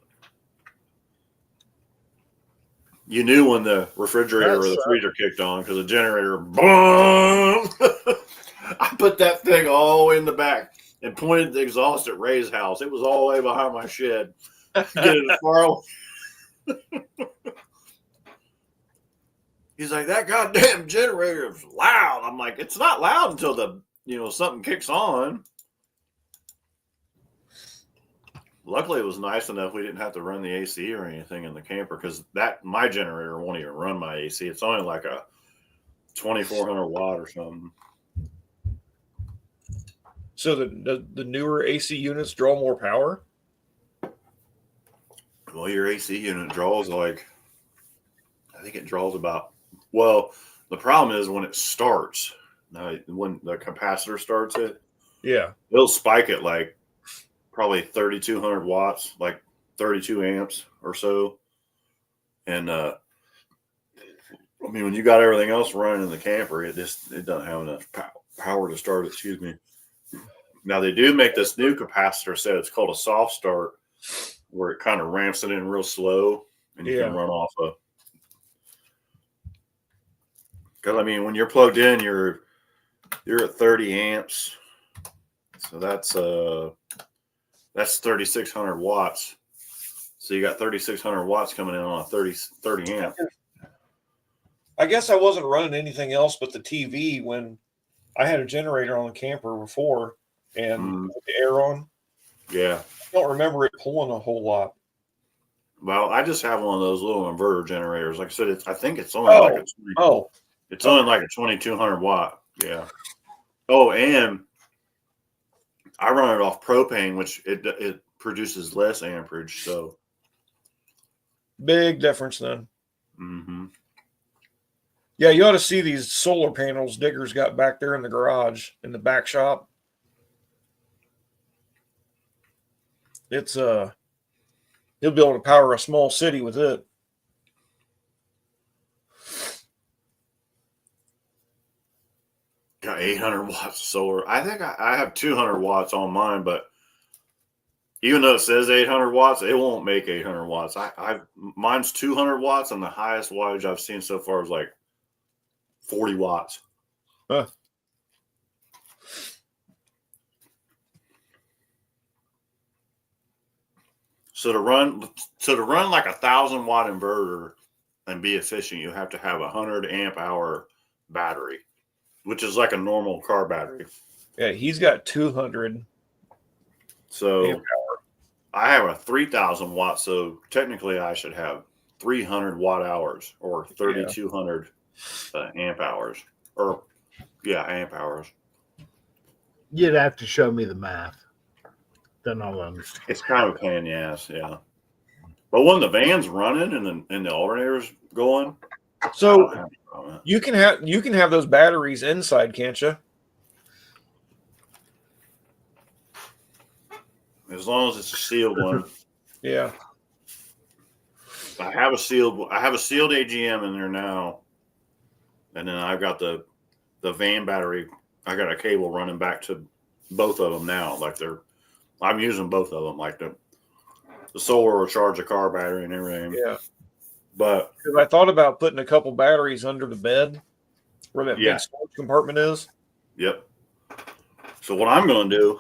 You knew when the refrigerator or the freezer kicked on because the generator, boom! I put that thing all the way in the back and pointed the exhaust at Ray's house. It was all the way behind my shed. Get it as far away. He's like, that goddamn generator is loud. I'm like, it's not loud until something kicks on. Luckily, it was nice enough we didn't have to run the AC or anything in the camper because my generator won't even run my AC. It's only like a 2,400 watt or something. So the newer AC units draw more power? Well, your AC unit draws I think it draws about, well, the problem is when it starts, when the capacitor starts it, Yeah. it'll spike it like probably 3,200 watts, like 32 amps or so. And when you got everything else running in the camper, it doesn't have enough power to start it. Excuse me. Now they do make this new capacitor set. It's called a soft start, where it kind of ramps it in real slow, and you can run off of. Because when you're plugged in, you're at 30 amps, so that's 3,600 watts. So you got 3,600 watts coming in on a 30 amp. I guess I wasn't running anything else but the TV when I had a generator on the camper before and with the air on. Yeah. I don't remember it pulling a whole lot. Well, I just have one of those little inverter generators. Like I said, I think it's only it's only like a 2,200 watt. Yeah. Oh, and I run it off propane, which it produces less amperage. So big difference then. Mm-hmm. Yeah, you ought to see these solar panels Digger's got back there in the garage in the back shop. It's he'll be able to power a small city with it. Got 800 watts of solar. I think I have 200 watts on mine, but even though it says 800 watts, it won't make 800 watts. Mine's 200 watts, and the highest wattage I've seen so far is like 40 watts. Huh. So to run like 1,000-watt inverter and be efficient, you have to have 100-amp-hour battery, which is like a normal car battery. Yeah, he's got 200. So Amp I have a 3,000 watt, so technically I should have 300 watt hours or 3,200 amp hours, or amp hours. You'd have to show me the math. Then I'll understand. It's kind of a pain in the ass, yeah. But when the van's running and the alternator's going, I So don't have any problem. you can have those batteries inside, can't you? As long as it's a sealed one. Yeah. I have a sealed AGM in there now, and then I've got the van battery. I got a cable running back to both of them now. Like I'm using both of them. Like the solar will charge the car battery and everything. Yeah. But Because I thought about putting a couple batteries under the bed where that Yeah. big storage compartment is. yep. So what I'm going to do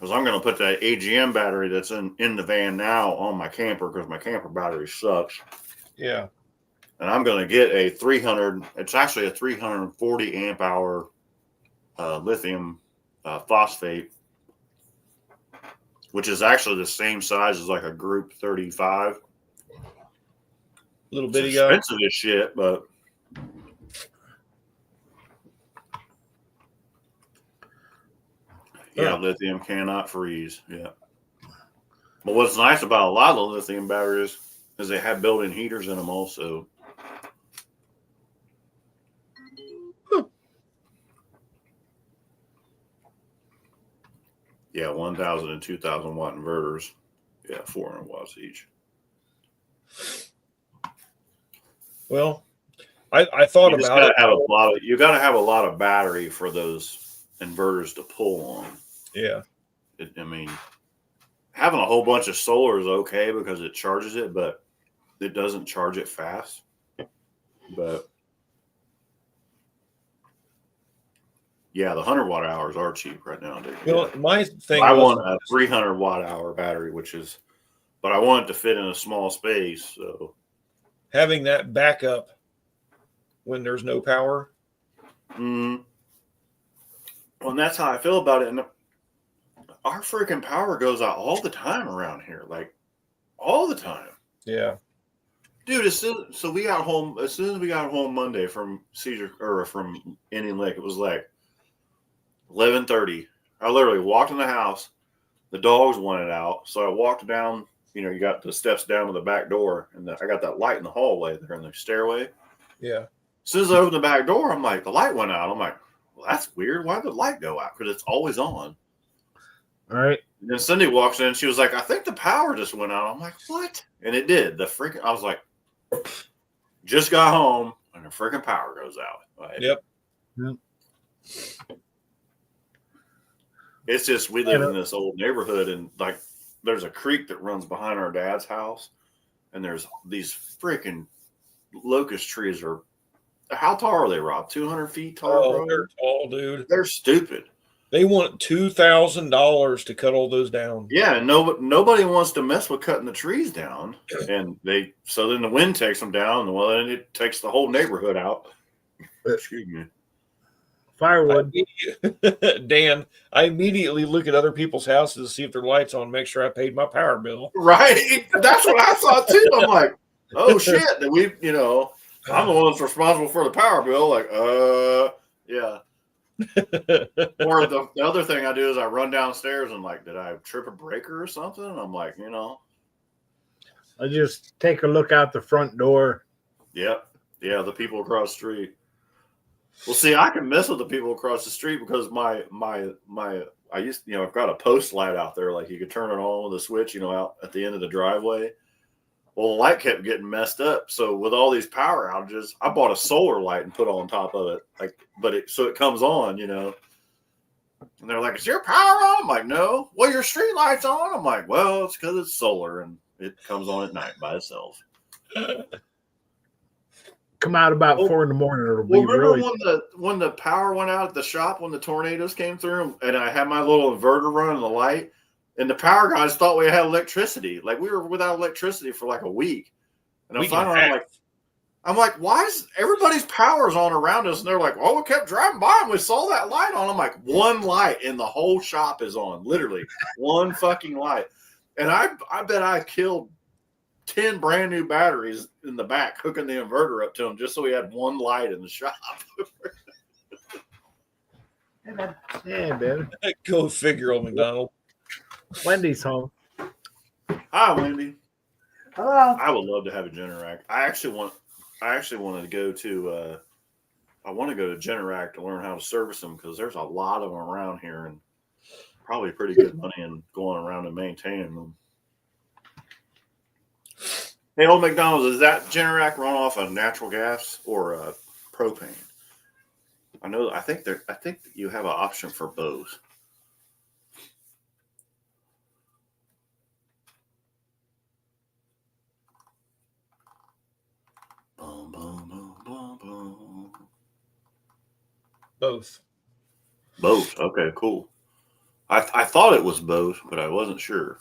is I'm going to put that AGM battery that's in the van now on my camper, because my camper battery sucks. Yeah. And I'm going to get a 300. It's actually a 340 amp hour lithium phosphate, which is actually the same size as like a Group 35. Little It's bitty guy. expensive as shit, but yeah, lithium cannot freeze. Yeah. But what's nice about a lot of the lithium batteries is they have built-in heaters in them also. Yeah, 1,000 and 2,000 watt inverters. Yeah, 400 watts each. Well, I thought You just about gotta it. have you gotta have a lot of battery for those inverters to pull on. Yeah. I mean, having a whole bunch of solar is okay because it charges it, but it doesn't charge it fast. But yeah, the 100 watt hours are cheap right now, dude. You know, my thing I was, want a 300 watt hour battery, but I want it to fit in a small space. So having that backup when there's no power. well, and that's how I feel about it. And our freaking power goes out all the time around here, like all the time. Yeah. Dude, so we got home as soon as we got home Monday from from Indian Lake. It was like 11:30. I literally walked in the house. The dogs wanted out, so I walked down. You know, you got the steps down to the back door, and I got that light in the hallway there in the stairway. Yeah. As soon as I opened the back door, I'm like, the light went out. I'm like, well, that's weird. Why did the light go out? Because it's always on. All right. And then Cindy walks in. She was like, I think the power just went out. I'm like, what? And it did. I was like, just got home and the freaking power goes out. Right? Yep. It's just we live in this old neighborhood, and like there's a creek that runs behind our dad's house, and there's these freaking locust trees. How tall are they, Rob? 200 feet tall? Oh, bro? they're tall, dude. They're stupid. They want $2,000 to cut all those down. Yeah, and nobody wants to mess with cutting the trees down, and so then the wind takes them down, and well, then it takes the whole neighborhood out. Excuse me. Firewood. Dan, I immediately look at other people's houses to see if their lights on, make sure I paid my power bill. Right? That's what I thought too. I'm like, oh shit, that I'm the one that's responsible for the power bill. Like, yeah. Or the other thing I do is I run downstairs and like, did I trip a breaker or something? I'm like, I just take a look out the front door. Yep. Yeah, the people across the street. Well, see, I can mess with the people across the street because I've got a post light out there, like you could turn it on with a switch, out at the end of the driveway. Well, the light kept getting messed up. So with all these power outages, I bought a solar light and put on top of it. So it comes on, And they're like, is your power on? I'm like, no. Well, your street light's on. I'm like, well, it's because it's solar and it comes on at night by itself. Come out about 4 in the morning. It'll be Remember really. when the power went out at the shop when the tornadoes came through, and I had my little inverter running the light, And the power guys thought we had electricity. Like we were without electricity for like a week. And Week and a finally, I'm like, why is everybody's power's on around us? And they're like, oh, we kept driving by and we saw that light on. I'm like, one light in the whole shop is on, literally one fucking light. And I bet I killed 10 brand new batteries in the back, hooking the inverter up to them just so we had one light in the shop. Yeah, man. Go figure, old McDonald. Wendy's home. Hi, Wendy. Hello. I would love to have a Generac. I actually wanted to go to I want to go to Generac to learn how to service them because there's a lot of them around here and probably pretty good money in going around and maintaining them. Hey, old McDonald's, is that Generac run off of natural gas or propane? I think you have an option for both. Boom, boom, boom, boom, boom. Both. Both. Okay, cool. I thought it was both, but I wasn't sure.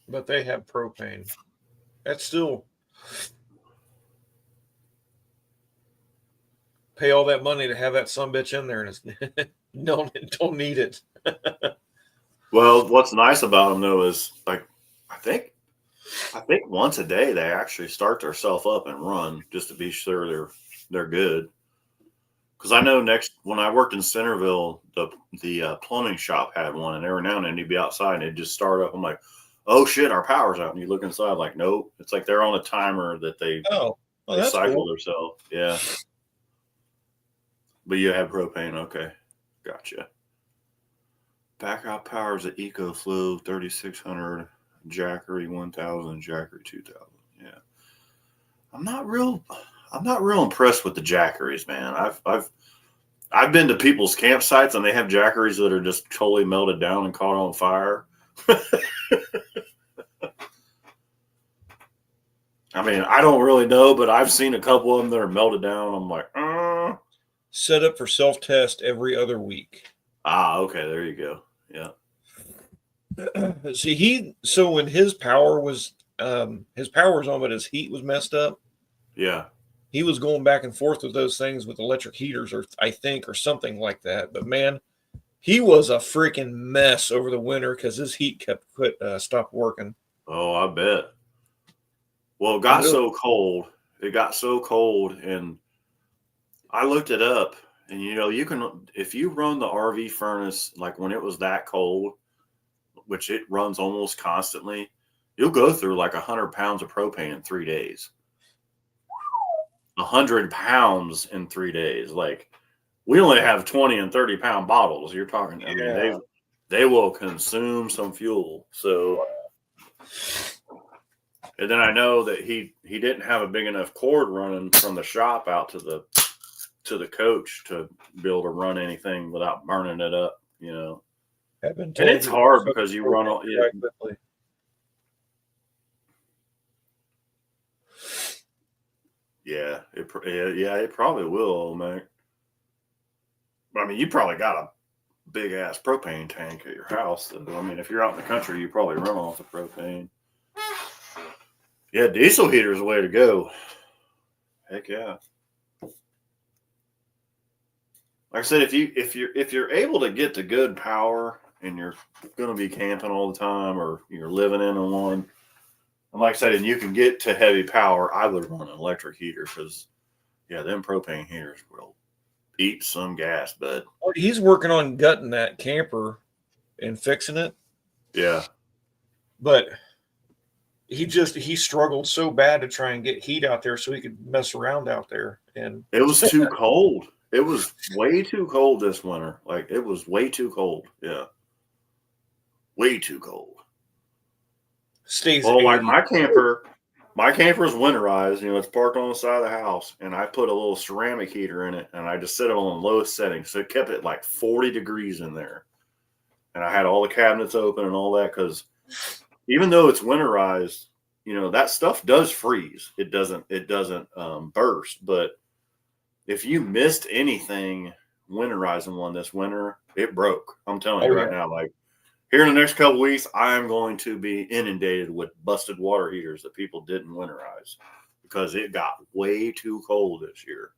But they have propane. That's still pay all that money to have that sumbitch in there, and it's don't need it. Well, what's nice about them though is like I think once a day they actually start themselves up and run just to be sure they're good. Because I know when I worked in Centerville, the plumbing shop had one, and every now and then you'd be outside and it'd just start up. I'm like, oh shit, our power's out. And you look inside, like, nope. It's like they're on a timer that they That's cycle cool. themselves. Yeah. But you have propane. Okay. Gotcha. Backup power is an EcoFlow 3600, Jackery 1000, Jackery 2000. Yeah. I'm not real impressed with the Jackeries, man. I've been to people's campsites and they have Jackeries that are just totally melted down and caught on fire. I mean, I don't really know, but I've seen a couple of them that are melted down. I'm like, Set up for self-test every other week. okay, there you go. Yeah. See, so when his power was on, but his heat was messed up. Yeah. He was going back and forth with those things with electric heaters, or something like that. But man, he was a freaking mess over the winter because his heat stopped working. Oh, I bet. Well, it got so cold. It got so cold, and I looked it up. And you can, if you run the RV furnace like when it was that cold, which it runs almost constantly, you'll go through like 100 pounds of propane in 3 days. 100 pounds in 3 days. Like we only have 20 and 30 pound bottles. You're talking, I mean, they will consume some fuel. So, and then I know that he didn't have a big enough cord running from the shop out to the coach to be able to run anything without burning it up, And it's hard because you run all. Yeah. Quickly. Yeah, it probably will, man. I mean, you probably got a big ass propane tank at your house. So, I mean, if you're out in the country, you probably run off the propane. Yeah, diesel heater is the way to go. Heck yeah. Like I said, if you're able to get the good power and you're going to be camping all the time or you're living in one, and like I said, and you can get to heavy power, I would run an electric heater because, them propane heaters will eat some gas, bud. He's working on gutting that camper and fixing it. Yeah. But he struggled so bad to try and get heat out there so he could mess around out there. And it was too cold. It was way too cold this winter. Like it was way too cold. Yeah. Way too cold. Well, like my camper's winterized, it's parked on the side of the house, and I put a little ceramic heater in it, and I just set it on the lowest setting. So it kept it like 40 degrees in there. and I had all the cabinets open and all that, because even though it's winterized, that stuff does freeze. It doesn't burst. But if you missed anything winterizing one this winter, it broke. I'm telling you right now, like here in the next couple of weeks, I'm going to be inundated with busted water heaters that people didn't winterize because it got way too cold this year.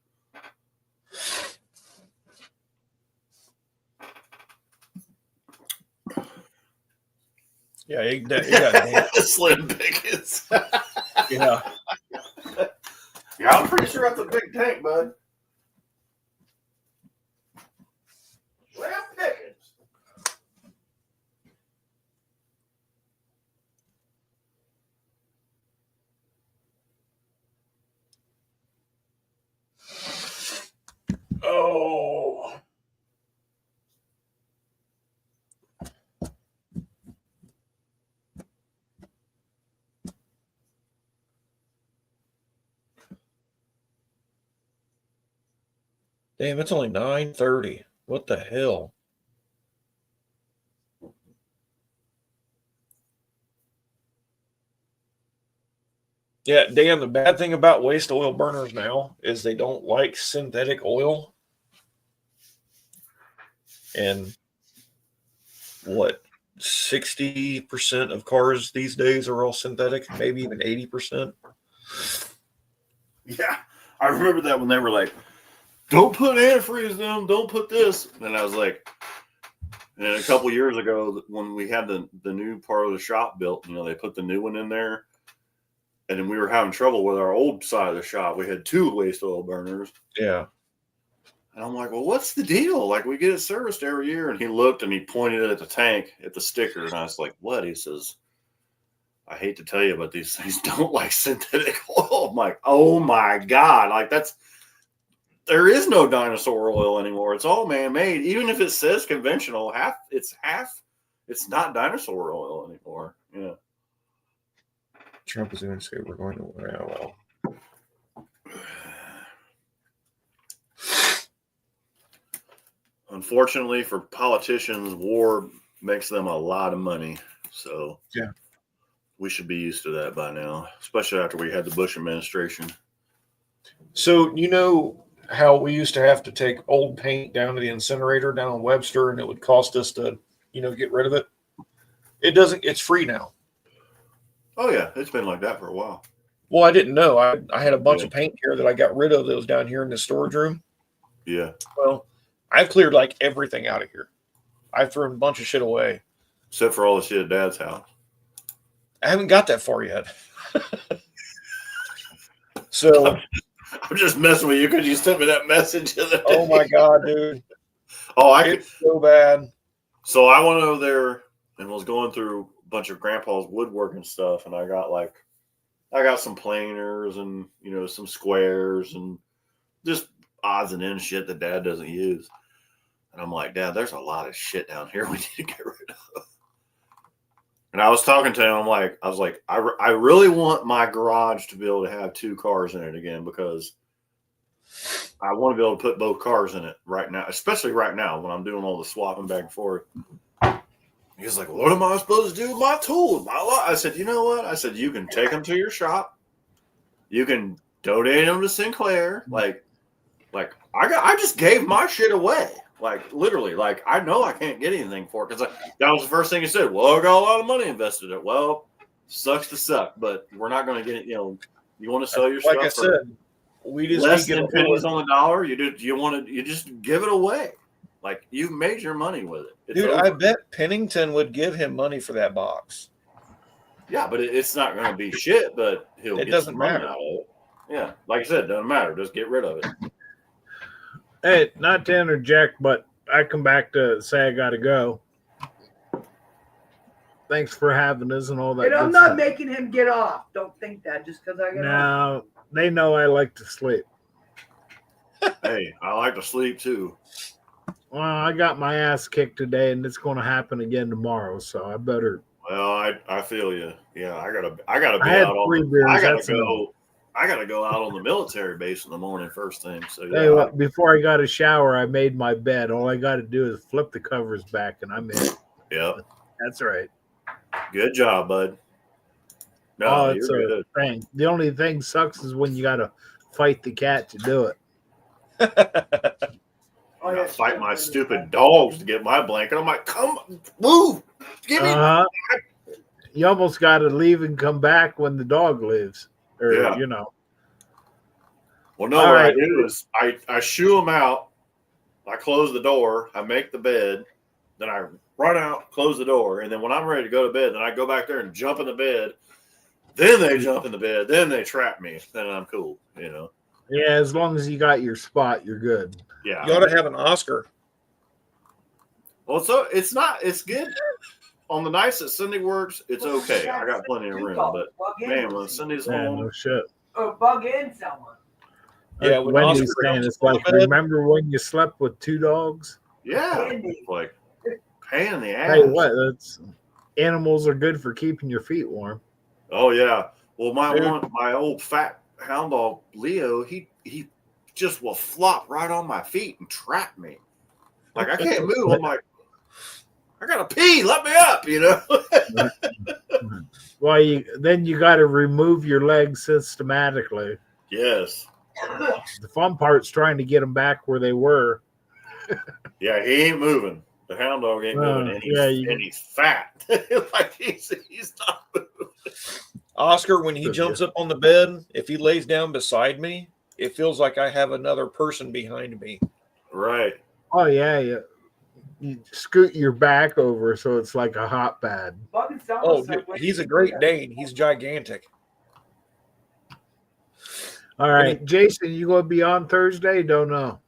Yeah, it got Slim Pickens. yeah. Yeah, I'm pretty sure that's a big tank, bud. Slim Pickens. Oh. Damn, it's only 9:30. What the hell? Yeah, Dan, the bad thing about waste oil burners now is they don't like synthetic oil. And what, 60% of cars these days are all synthetic, maybe even 80%. Yeah, I remember that when they were like, don't put antifreeze in them, don't put this. And I was like, and a couple years ago when we had the new part of the shop built, they put the new one in there. And then we were having trouble with our old side of the shop. We had 2 waste oil burners. Yeah. And I'm like, well, what's the deal? Like, we get it serviced every year. And he looked and he pointed at the tank, at the sticker. And I was like, what? He says, I hate to tell you, but these things don't like synthetic oil. I'm like, oh my God. Like, there is no dinosaur oil anymore. It's all man-made. Even if it says conventional, it's not dinosaur oil anymore. Yeah. Trump is going to say we're going to win. Oh, well. Unfortunately for politicians, war makes them a lot of money. So yeah, we should be used to that by now, especially after we had the Bush administration. So, how we used to have to take old paint down to the incinerator down in Webster, and it would cost us to, get rid of it. It's free now. Oh yeah, it's been like that for a while. Well, I didn't know. I had a bunch of paint here that I got rid of that was down here in the storage room. Yeah. Well, I've cleared like everything out of here. I threw a bunch of shit away. Except for all the shit at Dad's house. I haven't got that far yet. So I'm just messing with you because you sent me that message. Oh my God, dude. Oh, it's so bad. So I went over there and was going through a bunch of Grandpa's woodworking stuff, and I got some planers and some squares and just odds and ends shit that Dad doesn't use. And I'm like, Dad, there's a lot of shit down here we need to get rid of. And I was talking to him. I was like, I really want my garage to be able to have 2 cars in it again, because I want to be able to put both cars in it right now, especially right now when I'm doing all the swapping back and forth. He's like, what am I supposed to do with my tools? I said, you know what? I said, you can take them to your shop. You can donate them to Sinclair. Like I just gave my shit away. Like, literally, like, I know I can't get anything for it, because that was the first thing he said. Well, I got a lot of money invested in it. Well, sucks to suck, but we're not going to get it. You want to sell your stuff. Like I said, we just less than pennies on the dollar. You just give it away. Like, you made your money with it. It's dude, over. I bet Pennington would give him money for that box. Yeah, but it's not going to be shit, but he'll get some money out of it. Yeah, like I said, it doesn't matter. Just get rid of it. Hey, not to interject, but I come back to say I got to go. Thanks for having us and all that. And I'm not making him get off. Don't think that just because I get off. No, they know I like to sleep. Hey, I like to sleep too. Well, I got my ass kicked today, and it's going to happen again tomorrow. So I better. Well, I feel you. Yeah, I gotta be I had out on. 3 beers. I gotta That's go. enough. I gotta go out on the military base in the morning first thing. So yeah, Hey, look, before I got a shower, I made my bed. All I got to do is flip the covers back, and I'm in. Yep. That's right. Good job, bud. No, Oh, it's you're a good. thing. The only thing sucks is when you got to fight the cat to do it. Oh, I yeah, fight my stupid dogs to get my blanket. I'm like, come on, move. Give me. Uh-huh. You almost got to leave and come back when the dog leaves, or Yeah. you know. Well, no, All what right. I do is I shoo them out. I close the door. I make the bed. Then I run out, close the door. And then when I'm ready to go to bed, then I go back there and jump in the bed. Then they jump in the bed. Then they trap me. Then I'm cool, you know. Yeah, as long as you got your spot, you're good. Yeah. You ought to have an Oscar. Well, so it's not. It's good on the nights that Cindy works. It's okay. I got plenty of room, but man, when Cindy's Yeah, home, no shit. Or bug in someone. Yeah, Like when Wendy's Oscar saying, jumps it's on the like, bed- remember when you slept with 2 dogs? yeah, Andy. it's like pain in the ass. Tell you what, that's animals are good for keeping your feet warm. Oh yeah. Well, Dude. my old fat hound dog Leo, he just will flop right on my feet and trap me. Like I can't move. I'm like, I gotta pee. Let me up. You know. Well, then you got to remove your legs systematically. Yes. The fun part's trying to get them back where they were. Yeah, he ain't moving. The hound dog ain't moving, and he's fat. Like he's not moving. Oscar, when he Good, jumps up on the bed, if he lays down beside me, it feels like I have another person behind me. Right. Oh yeah. You scoot your back over so it's like a hot pad. Bug in someone. Oh, dude, he's a Great Dane. He's gigantic. All right, Jason, you going to be on Thursday? Don't know.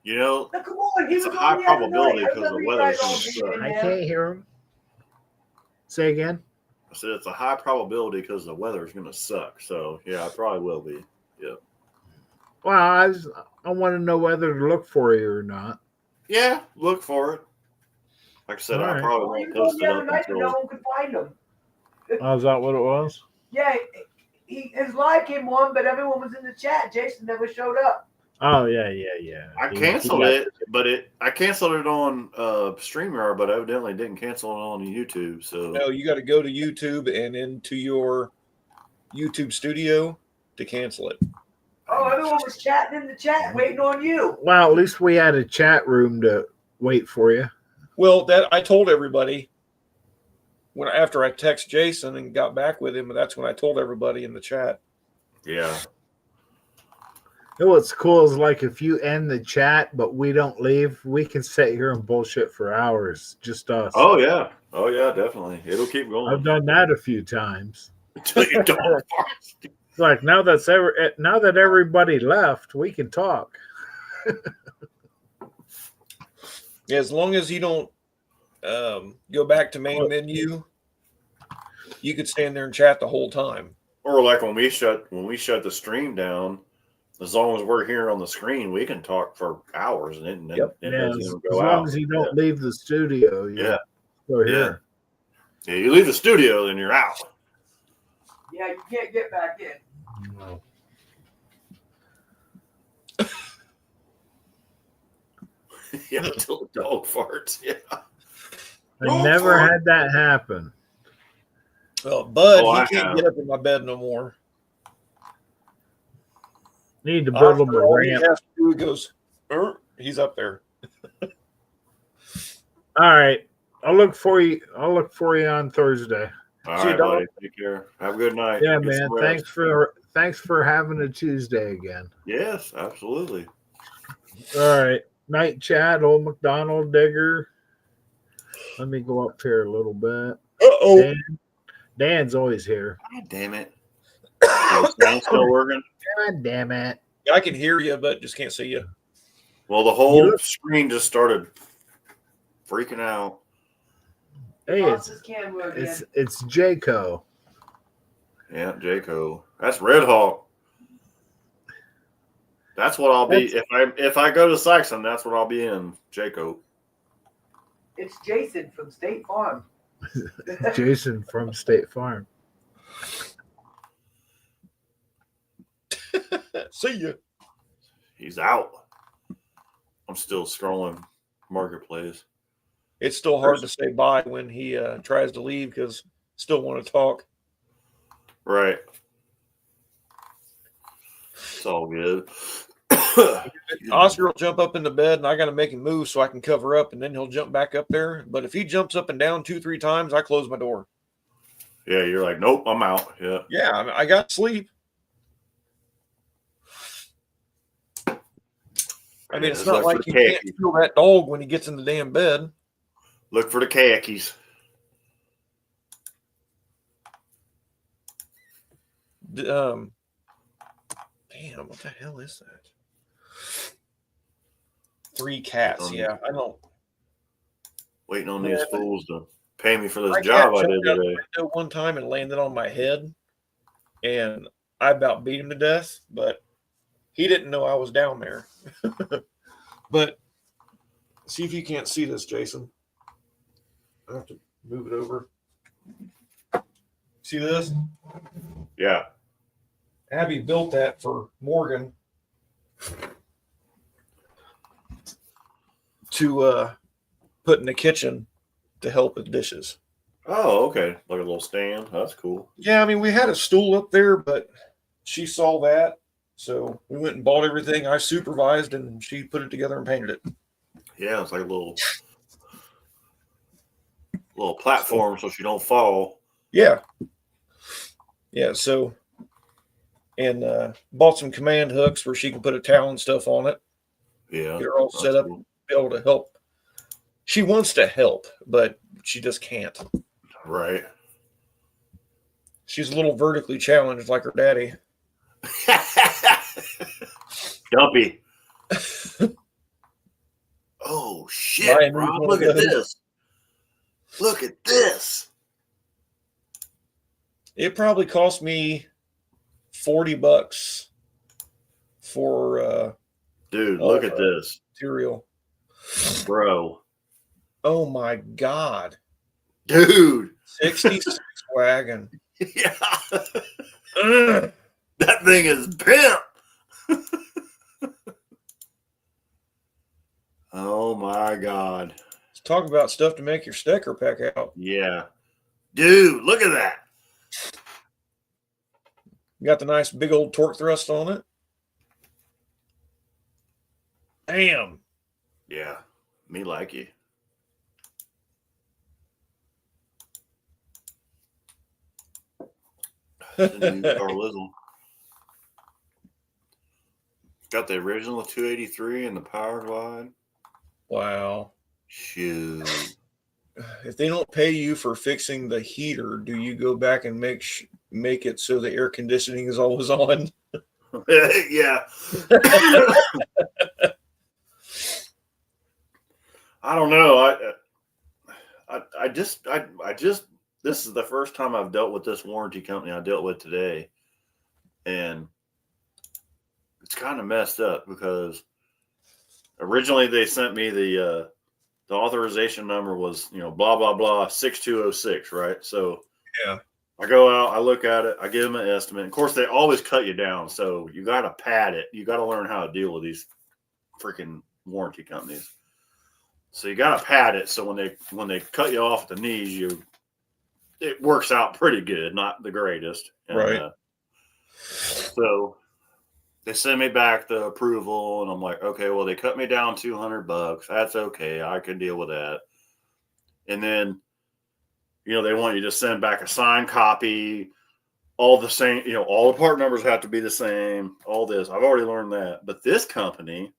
You know, Now, come on, he it's was a high on the other probability night. because the Everybody weather's tried going on to being suck. in I there. can't hear him. Say again. I said it's a high probability because the weather's going to suck. So yeah, I probably will be. Yeah. Well, I want to know whether to look for you or not. Yeah, look for it. Like I said, All I right. probably Well, he won't was post on it the other up night, but no until. one could find him. Oh, is that what it was? Yeah, his live came on, but everyone was in the chat. Jason never showed up. Oh yeah. I He canceled got- it, but I canceled it on StreamYard, but evidently didn't cancel it on YouTube. So No, you got to go to YouTube and into your YouTube studio to cancel it. Oh, everyone was chatting in the chat, waiting on you. Well, at least we had a chat room to wait for you. Well, that I told everybody after I text Jason and got back with him, that's when I told everybody in the chat. yeah, You know what's cool is like if you end the chat but we don't leave, we can sit here and bullshit for hours. Just us. oh yeah, definitely. It'll keep I've going done that a few times. until you don't. It's like now that everybody left, we can talk. Yeah, as long as you don't go back to main menu, you could stand there and chat the whole time. Or like when we shut the stream down, as long as we're here on the screen, we can talk for hours and it doesn't even As go long out. as you don't leave the studio, Yeah. Go here. Yeah, you leave the studio, then you're out. Yeah, you can't get back in. No. Yeah, until the dog farts. Yeah. I never had that happen. Well, Bud, Oh, I he can't have. get up in my bed no more. Need to build him a All he ramp. has to do, he goes, he's up there. All right. I'll look for you on Thursday. All See you, right, dog. buddy. Take care. Have a good night. Yeah, Get man. some rest. Thanks for having a Tuesday again. Yes, absolutely. All right. Night chat, old McDonald Digger. Let me go up here a little bit. Uh-oh. Dan's always here. God damn it. Is the sound still working? God damn it. I can hear you, but just can't see you. Well, the whole screen just started freaking out. Hey, Lost his camera again. it's Jayco. Yeah, Jayco. That's Red Hawk. That's what I'll be if I go to Saxon. That's what I'll be in, Jayco. It's Jason from State Farm. Jason from State Farm. See you. He's out. I'm still scrolling Marketplace. it's still hard to say bye when he tries to leave because still want to talk. Right. It's all good. Oscar will jump up in the bed and I got to make him move so I can cover up, and then he'll jump back up there. But if he jumps up and down 2-3 times, I close my door. Yeah, you're like, nope, I'm out. Yeah. Yeah, I got sleep. I mean, it's not like you can't feel that dog when he gets in the damn bed. Look for the khakis. Damn, what the hell is that? 3 cats. Yeah, I don't. Waiting on these fools to pay me for this My job cat I did jumped out the today. window one time and landed on my head, and I about beat him to death, but he didn't know I was down there. But see if you can't see this, Jason. I have to move it over. See this? Yeah. Abby built that for Morgan to put in the kitchen to help with dishes. Oh, okay. Like a little stand. That's cool. Yeah, I mean, we had a stool up there, but she saw that. So we went and bought everything. I supervised, and she put it together and painted it. Yeah, it's like a little platform so she don't fall. Yeah. Yeah, so, and bought some command hooks where she can put a towel and stuff on it. Yeah. Get her all set up, cool. be able to help. She wants to help, but she just can't. Right. She's a little vertically challenged like her daddy. Dumpy. Oh shit, Ryan, Rob, one look of at those. this. Look at this. It probably cost me $40 for Dude, look at this. material. Bro. Oh my God. Dude. 66 wagon. Yeah. Ugh. That thing is pimp. Oh my God. Let's talk about stuff to make your sticker pack out. Yeah. Dude, look at that. Got the nice big old torque thrust on it. Damn. Yeah. Me like you. The new Carlisle. Got the original 283 and the power glide. Wow. Shoot. If they don't pay you for fixing the heater, do you go back and make it so the air conditioning is always on? Yeah. I don't know. I just this is the first time I've dealt with this warranty company I dealt with today, and it's kind of messed up because originally they sent me the authorization number was, blah blah blah 6206, right? So Yeah. I go out, I look at it, I give them an estimate. Of course, they always cut you down, so you got to pad it. You got to learn how to deal with these freaking warranty companies. So you got to pad it. So when they cut you off at the knees, it works out pretty good, not the greatest. And, Right. So they send me back the approval, and I'm like, okay, well, they cut me down $200. That's okay. I can deal with that. And then, they want you to send back a signed copy, all the same, all the part numbers have to be the same, all this. I've already learned that. But this company,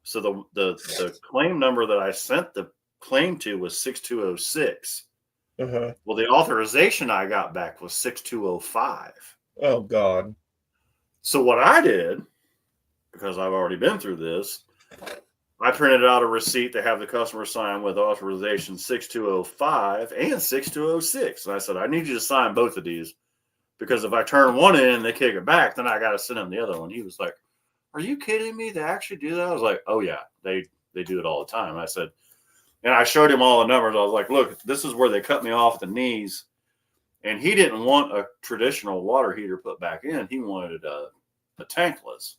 so the claim number that I sent the claim to was 6206. Uh-huh. Well, the authorization I got back was 6205. Oh God. So what I did, because I've already been through this, I printed out a receipt to have the customer sign with authorization 6205 and 6206. And I said, I need you to sign both of these, because if I turn one in and they kick it back, then I got to send them the other one. He was like, are you kidding me? They actually do that? I was like, oh yeah, they do it all the time. I said, and I showed him all the numbers. I was like, look, this is where they cut me off the knees. And he didn't want a traditional water heater put back in. He wanted a tankless.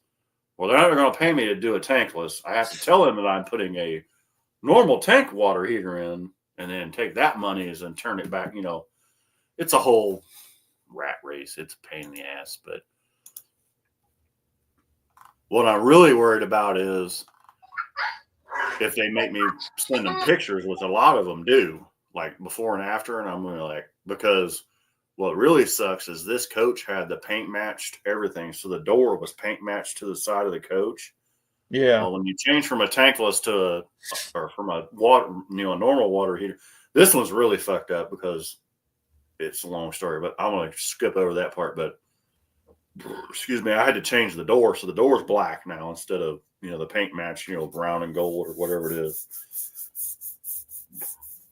Well, they're not going to pay me to do a tankless. I have to tell them that I'm putting a normal tank water heater in, and then take that money and turn it back. You know, it's a whole rat race. It's a pain in the ass. But what I'm really worried about is if they make me send them pictures, which a lot of them do, like before and after, and I'm gonna like, because what really sucks is this coach had the paint matched everything, so the door was paint matched to the side of the coach. Yeah. Well, when you change from a tankless to or from a water, you know, a normal water heater, this one's really fucked up because it's a long story. But I'm gonna skip over that part. But excuse me, I had to change the door, so the door's black now instead of, you know, the paint match, you know, brown and gold or whatever it is.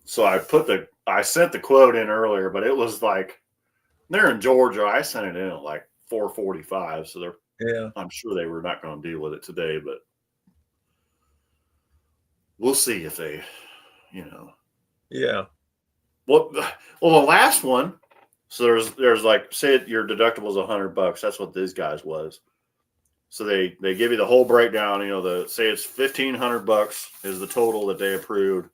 So I sent the quote in earlier, but it was like they're in Georgia. I sent it in at like 4:45, so I'm sure they were not going to deal with it today, but we'll see if they, you know. Yeah. Well, the last one. So there's like, say your deductible is $100. That's what these guys was. So they give you the whole breakdown. You know, say it's $1,500 is the total that they approved.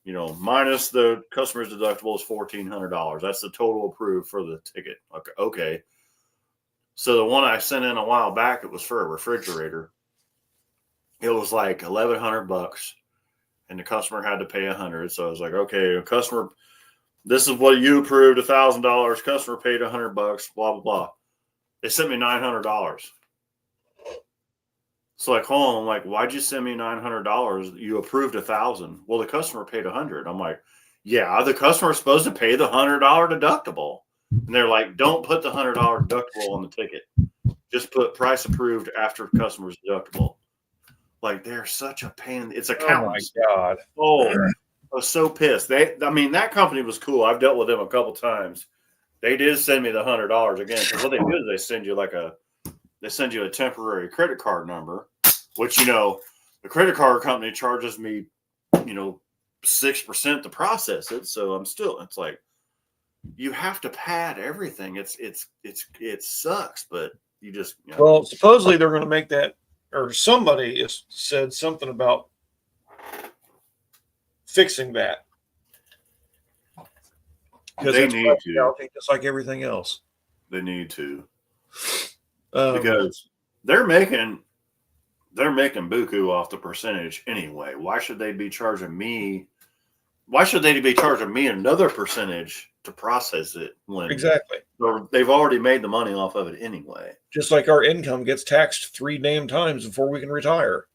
You know, minus the customer's deductible is $1,400. That's the total approved for the ticket. Okay. So the one I sent in a while back, it was for a refrigerator. It was like $1,100, and the customer had to pay $100. So I was like, okay, customer, this is what you approved, $1,000. Customer paid $100. Blah blah blah. They sent me $900. So like, hold on, I'm like, why'd you send me $900? You approved $1,000. Well, the customer paid $100. I'm like, yeah, the customer's supposed to pay the $100 deductible. And they're like, don't put the $100 deductible on the ticket. Just put price approved after customer's deductible. Like, they're such a pain. It's accountants. Oh my God. Oh, I was so pissed. That company was cool. I've dealt with them a couple times. They did send me the $100 again. Because what they do is they send you a temporary credit card number, which, you know, the credit card company charges me, you know, 6% to process it. So it's like, you have to pad everything. It sucks, but you just, you know. Well, supposedly they're going to make that, or somebody has said something about fixing that. Because They it's need to. just like everything else. They need to. Because they're making buku off the percentage anyway. Why should they be charging me? Why should they be charging me another percentage to process it when exactly they've already made the money off of it anyway? Just like our income gets taxed 3 damn times before we can retire.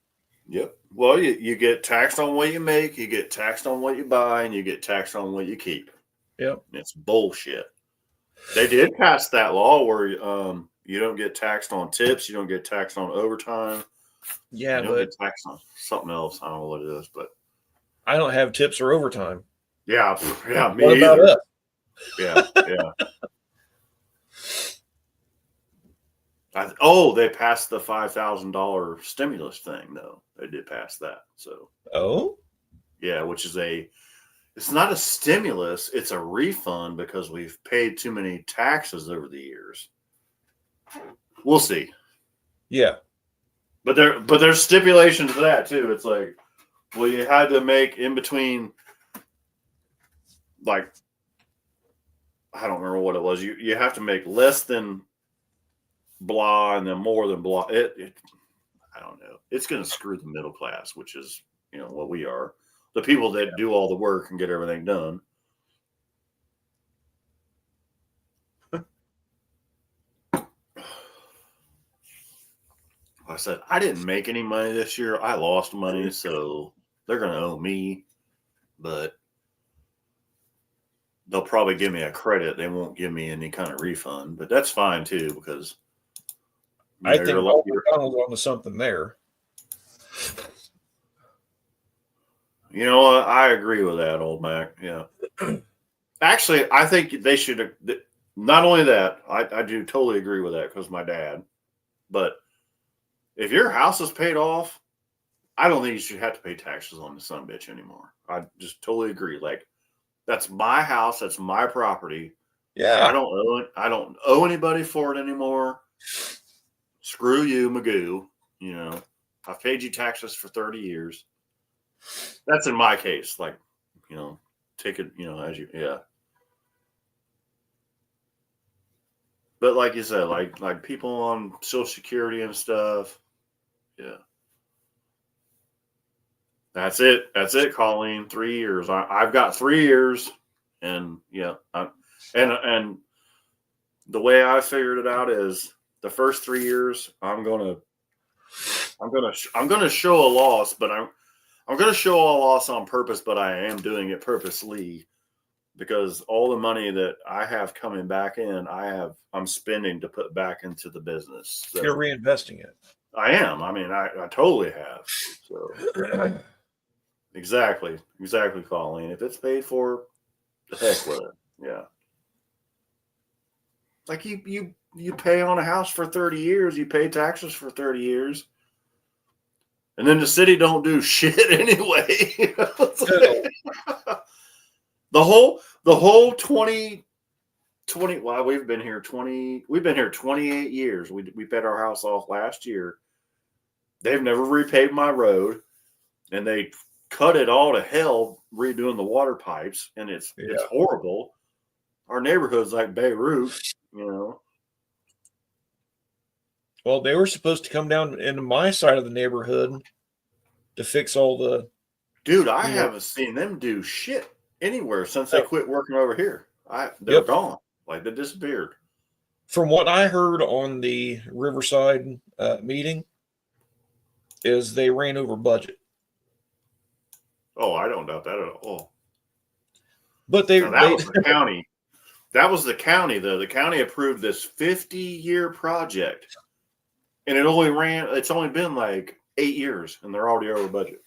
Yep. Well, you get taxed on what you make, you get taxed on what you buy, and you get taxed on what you keep. Yep. It's bullshit. They did pass that law where you don't get taxed on tips, you don't get taxed on overtime. Yeah, you don't but get taxed on something else. I don't know what it is, but I don't have tips or overtime. yeah, me What about either. us? Yeah. They passed the $5,000 stimulus thing, though. They did pass that. So, Oh, yeah, which is it's not a stimulus, it's a refund because we've paid too many taxes over the years. We'll see. yeah. But there's stipulations to that too. It's like, well, you had to make in between, like, I don't remember what it was. You have to make less than blah and then more than blah. I don't know. It's going to screw the middle class, which is, you know, what we are. The people that do all the work and get everything done. I said, I didn't make any money this year. I lost money, so they're going to owe me. But they'll probably give me a credit. They won't give me any kind of refund. But that's fine, too, because I think McDonald's onto something there. You know what? I agree with that, old Mac. Yeah. Actually, I think they should. Not only that, I do totally agree with that because my dad. But if your house is paid off, I don't think you should have to pay taxes on the son bitch anymore. I just totally agree. Like, that's my house. That's my property. Yeah. I don't owe it. I don't owe anybody for it anymore. Screw you, Magoo. You know, I've paid you taxes for 30 years. That's in my case. Like, take it, as you, yeah. But like you said, like people on Social Security and stuff, yeah. That's it. That's it, Colleen. 3 years. I've got 3 years, and yeah, and the way I figured it out is the first 3 years I'm gonna show a loss, but I'm gonna show a loss on purpose, but I am doing it purposely because all the money that I have coming back in, I'm spending to put back into the business. So You're reinvesting it. I am. I mean, I totally have. So exactly, Colleen. If it's paid for, the heck with it. Yeah. Like you pay on a house for 30 years, you pay taxes for 30 years. And then the city don't do shit anyway. The whole 2020, well, we've been here 28 years. We paid our house off last year. They've never repaid my road, and they cut it all to hell redoing the water pipes, and it's horrible. Our neighborhood's like Beirut, Well, they were supposed to come down into my side of the neighborhood to fix all the. Dude, I haven't seen them do shit anywhere since they quit working over here. They're gone. Like they disappeared. From what I heard on the Riverside meeting, is they ran over budget. Oh, I don't doubt that at all. But that was the county. That was the county, though. The county approved this 50-year project, and it's only been like 8 years, and they're already over budget.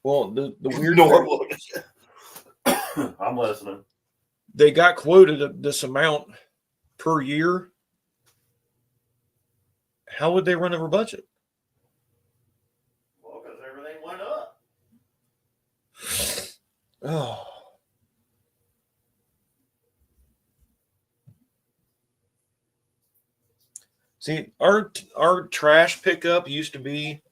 Well, the weird normal. I'm listening. They got quoted this amount per year. How would they run over budget? Well, because everything went up. Oh. See, our trash pickup used to be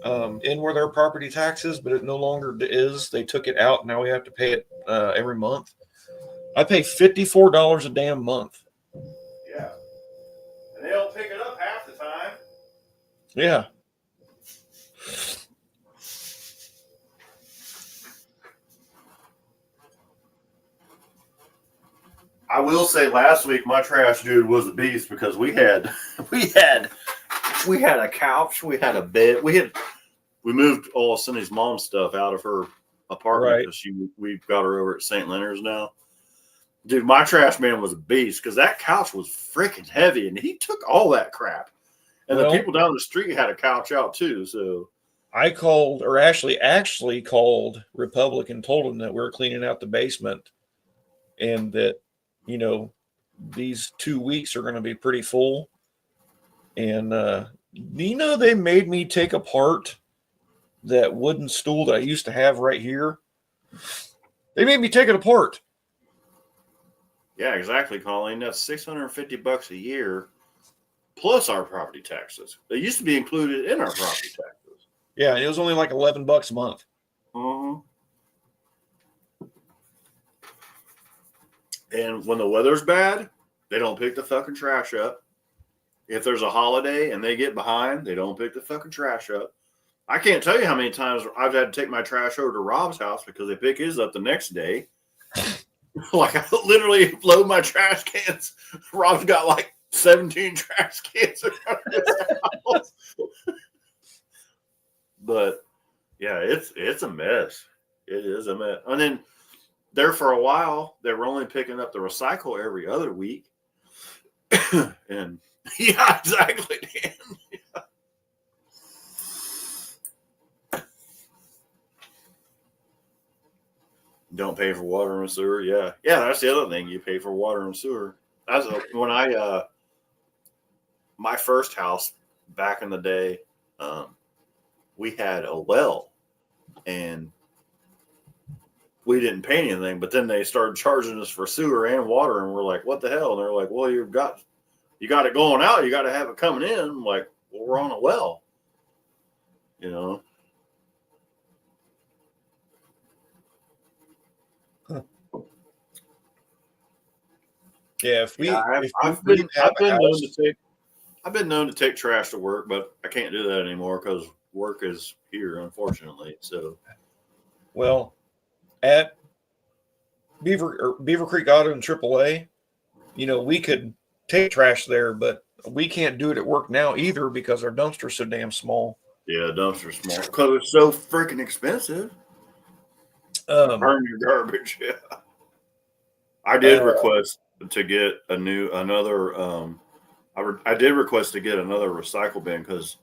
in where their property taxes, but it no longer is. They took it out. Now we have to pay it every month. I pay $54 a damn month. Yeah. And they don't pick it up half the time. Yeah. I will say last week my trash dude was a beast because we had a couch, we had a bed, we moved all of Cindy's mom's stuff out of her apartment because we got her over at St. Leonard's now. Dude, my trash man was a beast because that couch was freaking heavy and he took all that crap. And the people down the street had a couch out too. So I called, or Ashley actually called Republic and told them that we were cleaning out the basement and that, these 2 weeks are going to be pretty full. And, they made me take apart that wooden stool that I used to have right here. They made me take it apart. Yeah, exactly, Colleen. That's $650 a year plus our property taxes. They used to be included in our property taxes. Yeah, and it was only like $11 a month. Uh-huh. And when the weather's bad, they don't pick the fucking trash up. If there's a holiday and they get behind, they don't pick the fucking trash up. I can't tell you how many times I've had to take my trash over to Rob's house because they pick his up the next day. Like I literally load my trash cans. Rob's got like 17 trash cans around his house. But yeah, it's a mess. It is a mess. And then there for a while, they were only picking up the recycle every other week. And yeah, exactly, Dan. Yeah. Don't pay for water and sewer. Yeah. Yeah, that's the other thing. You pay for water and sewer. When my first house back in the day, we had a well and we didn't pay anything, but then they started charging us for sewer and water, and we're like, what the hell? And they're like, well, you got it going out, you got to have it coming in. I'm like, well, we're on a well, Yeah, if we Yeah, if we didn't have a house, I've been known to take trash to work, but I can't do that anymore because work is here, unfortunately. So well, at Beaver Creek Auto and AAA, we could take trash there, but we can't do it at work now either because our dumpster's so damn small. yeah, dumpster's small because it's so freaking expensive. Um, Burn your garbage. Yeah, I did uh, request to get another. I did request to get another recycle bin because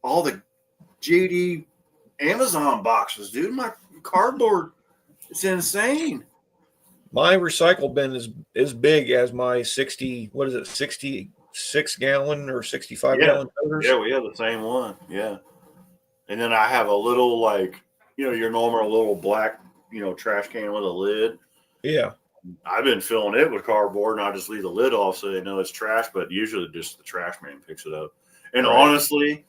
all the GD Amazon boxes, dude, my cardboard, it's insane. my recycle bin is as big as my 66 gallon or 65 Yeah, gallon toters. yeah, we have the same one. Yeah, and then I have a little your normal little black trash can with a lid. Yeah. I've been filling it with cardboard, and I just leave the lid off so they know it's trash. But usually, just the trash man picks it up. And Right. honestly,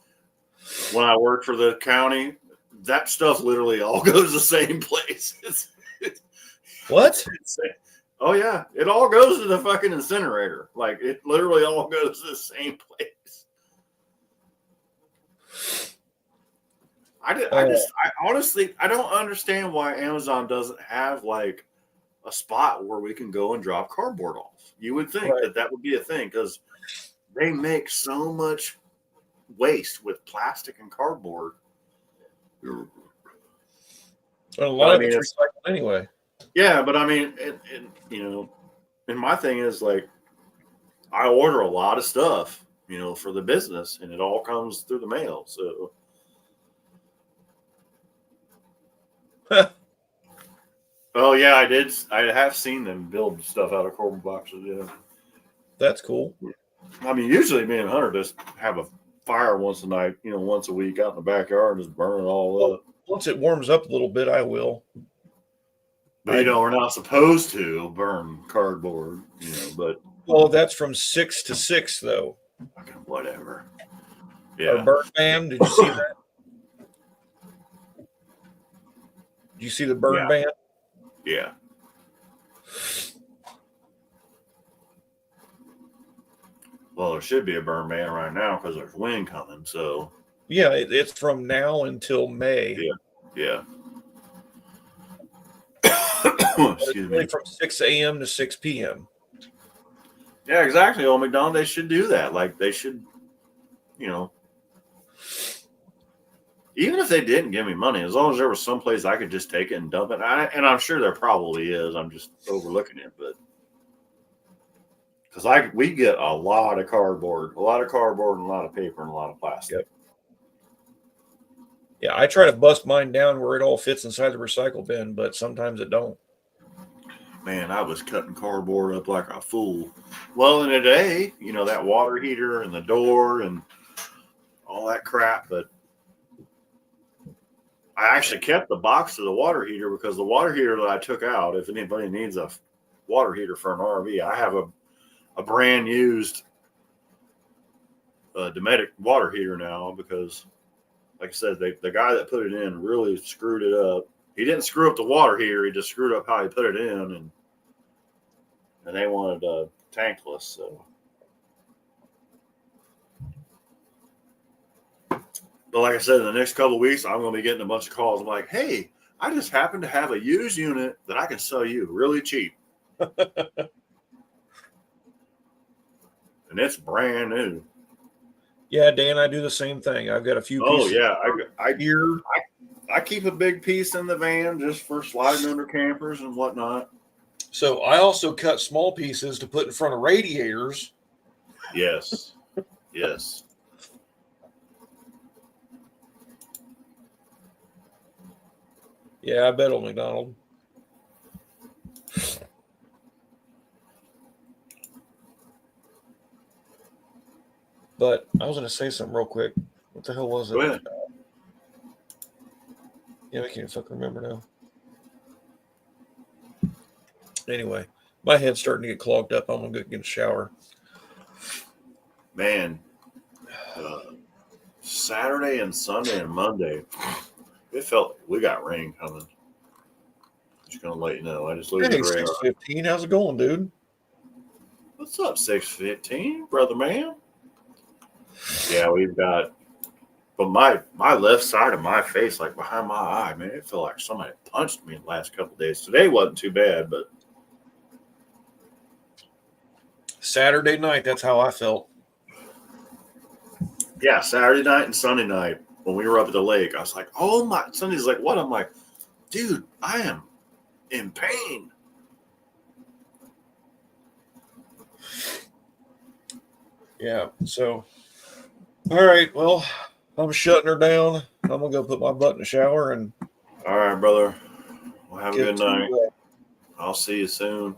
when I worked for the county, that stuff literally all goes the same place. What? Oh yeah, it all goes to the fucking incinerator. Like it literally all goes to the same place. I honestly don't understand why Amazon doesn't have like a spot where we can go and drop cardboard off. You would think Right. that would be a thing because they make so much waste with plastic and cardboard. Well, a lot of it's recycled anyway. Yeah, but I mean, and my thing is like, I order a lot of stuff, for the business, and it all comes through the mail. So, oh yeah, I did. I have seen them build stuff out of cardboard boxes. Yeah, That's cool. I mean, usually me and Hunter just have a fire once a night, once a week out in the backyard and just burn it all up. Once it warms up a little bit, I will. But we're not supposed to burn cardboard, but Well, that's from 6 to 6, though. fucking whatever. Our Yeah. burn ban. Did you see that? Did you see the burn Yeah. ban? Yeah. Well, there should be a burn ban right now because there's wind coming. So, Yeah, it's from now until May. yeah. It's Excuse really me. from 6 a.m. to 6 p.m. Yeah, exactly. Old McDonald, they should do that. Like, they should, even if they didn't give me money, as long as there was some place I could just take it and dump it. And I'm sure there probably is. I'm just overlooking it, but because we get a lot of cardboard, and a lot of paper, and a lot of plastic. Yep. Yeah, I try to bust mine down where it all fits inside the recycle bin, but sometimes it don't. Man, I was cutting cardboard up like a fool. Well, in a day, that water heater and the door and all that crap. But I actually kept the box of the water heater because the water heater that I took out, if anybody needs a water heater for an RV, I have a brand used Dometic water heater now because, like I said, the guy that put it in really screwed it up. He didn't screw up the water heater; he just screwed up how he put it in, and they wanted tankless. So, but like I said, in the next couple of weeks, I'm going to be getting a bunch of calls. I'm like, "Hey, I just happen to have a used unit that I can sell you really cheap." And it's brand new. Yeah, Dan, I do the same thing. I've got a few Oh pieces yeah, here. I keep a big piece in the van just for sliding under campers and whatnot. So I also cut small pieces to put in front of radiators. Yes, yes. Yeah, I bet, Old McDonald. But I was going to say something real quick. What the hell was it? Go ahead. Yeah, I can't fucking remember now. Anyway, my head's starting to get clogged up. I'm going to go get a shower. Man, Saturday and Sunday and Monday, it felt like we got rain coming. Just gonna let you know. I just looked Hey, at the radar. 6:15. How's it going, dude? What's up, 6:15, brother man? Yeah, we've got. But my left side of my face, like behind my eye, man, it felt like somebody punched me in the last couple of days. Today wasn't too bad, but Saturday night, that's how I felt. yeah, Saturday night and Sunday night when we were up at the lake, I was like, oh my. Sunday's like, what? I'm like, dude, I am in pain. Yeah. So, all right. Well, I'm shutting her down. I'm gonna go put my butt in the shower and All right, brother. Well, have a get good to, night. I'll see you soon.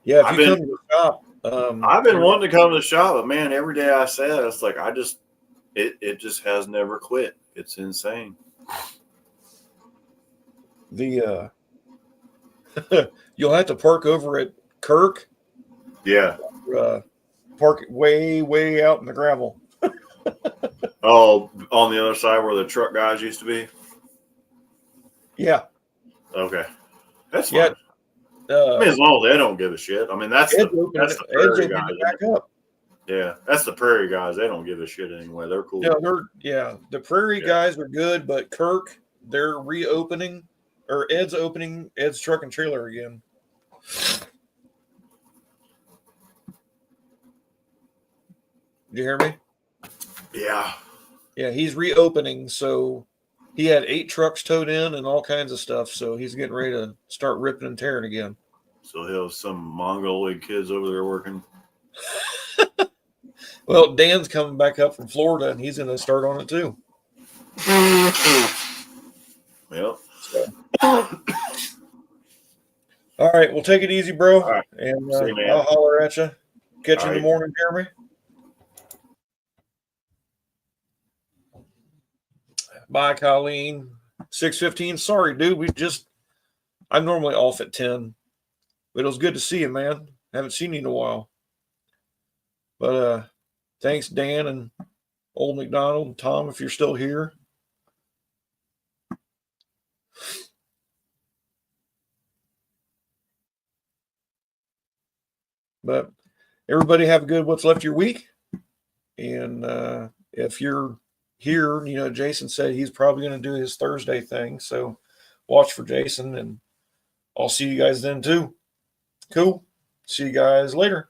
yeah. If I've you been- come to the shop, I've been wanting to come to the shop, but man, every day I say it, it's like it just has never quit. It's insane. the you'll have to park over at Kirk. Yeah. Park way out in the gravel. Oh, on the other side where the truck guys used to be. Yeah. Okay, that's fine. Yeah. I mean, as long as they don't give a shit. I mean, that's Ed's the opening prairie it guys. back up. Yeah, that's the prairie guys. They don't give a shit anyway. They're cool. Yeah, the Prairie Yeah. guys are good, but Kirk, they're reopening, or Ed's opening Ed's Truck and Trailer again. Did you hear me? Yeah. Yeah, he's reopening, so he had 8 trucks towed in and all kinds of stuff, so he's getting ready to start ripping and tearing again. So he'll have some Mongoloid kids over there working. Well, Dan's coming back up from Florida, and he's going to start on it too. Yep. All right, well, take it easy, bro. All right. And See you, man. I'll holler at you. Catch you in the All right. morning, Jeremy. Bye, Colleen. 6:15. Sorry, dude. I'm normally off at 10. But it was good to see you, man. Haven't seen you in a while. But thanks, Dan and Old McDonald and Tom, if you're still here. But everybody have a good what's left of your week. And if you're here, Jason said he's probably going to do his Thursday thing. So watch for Jason, and I'll see you guys then too. Cool. See you guys later.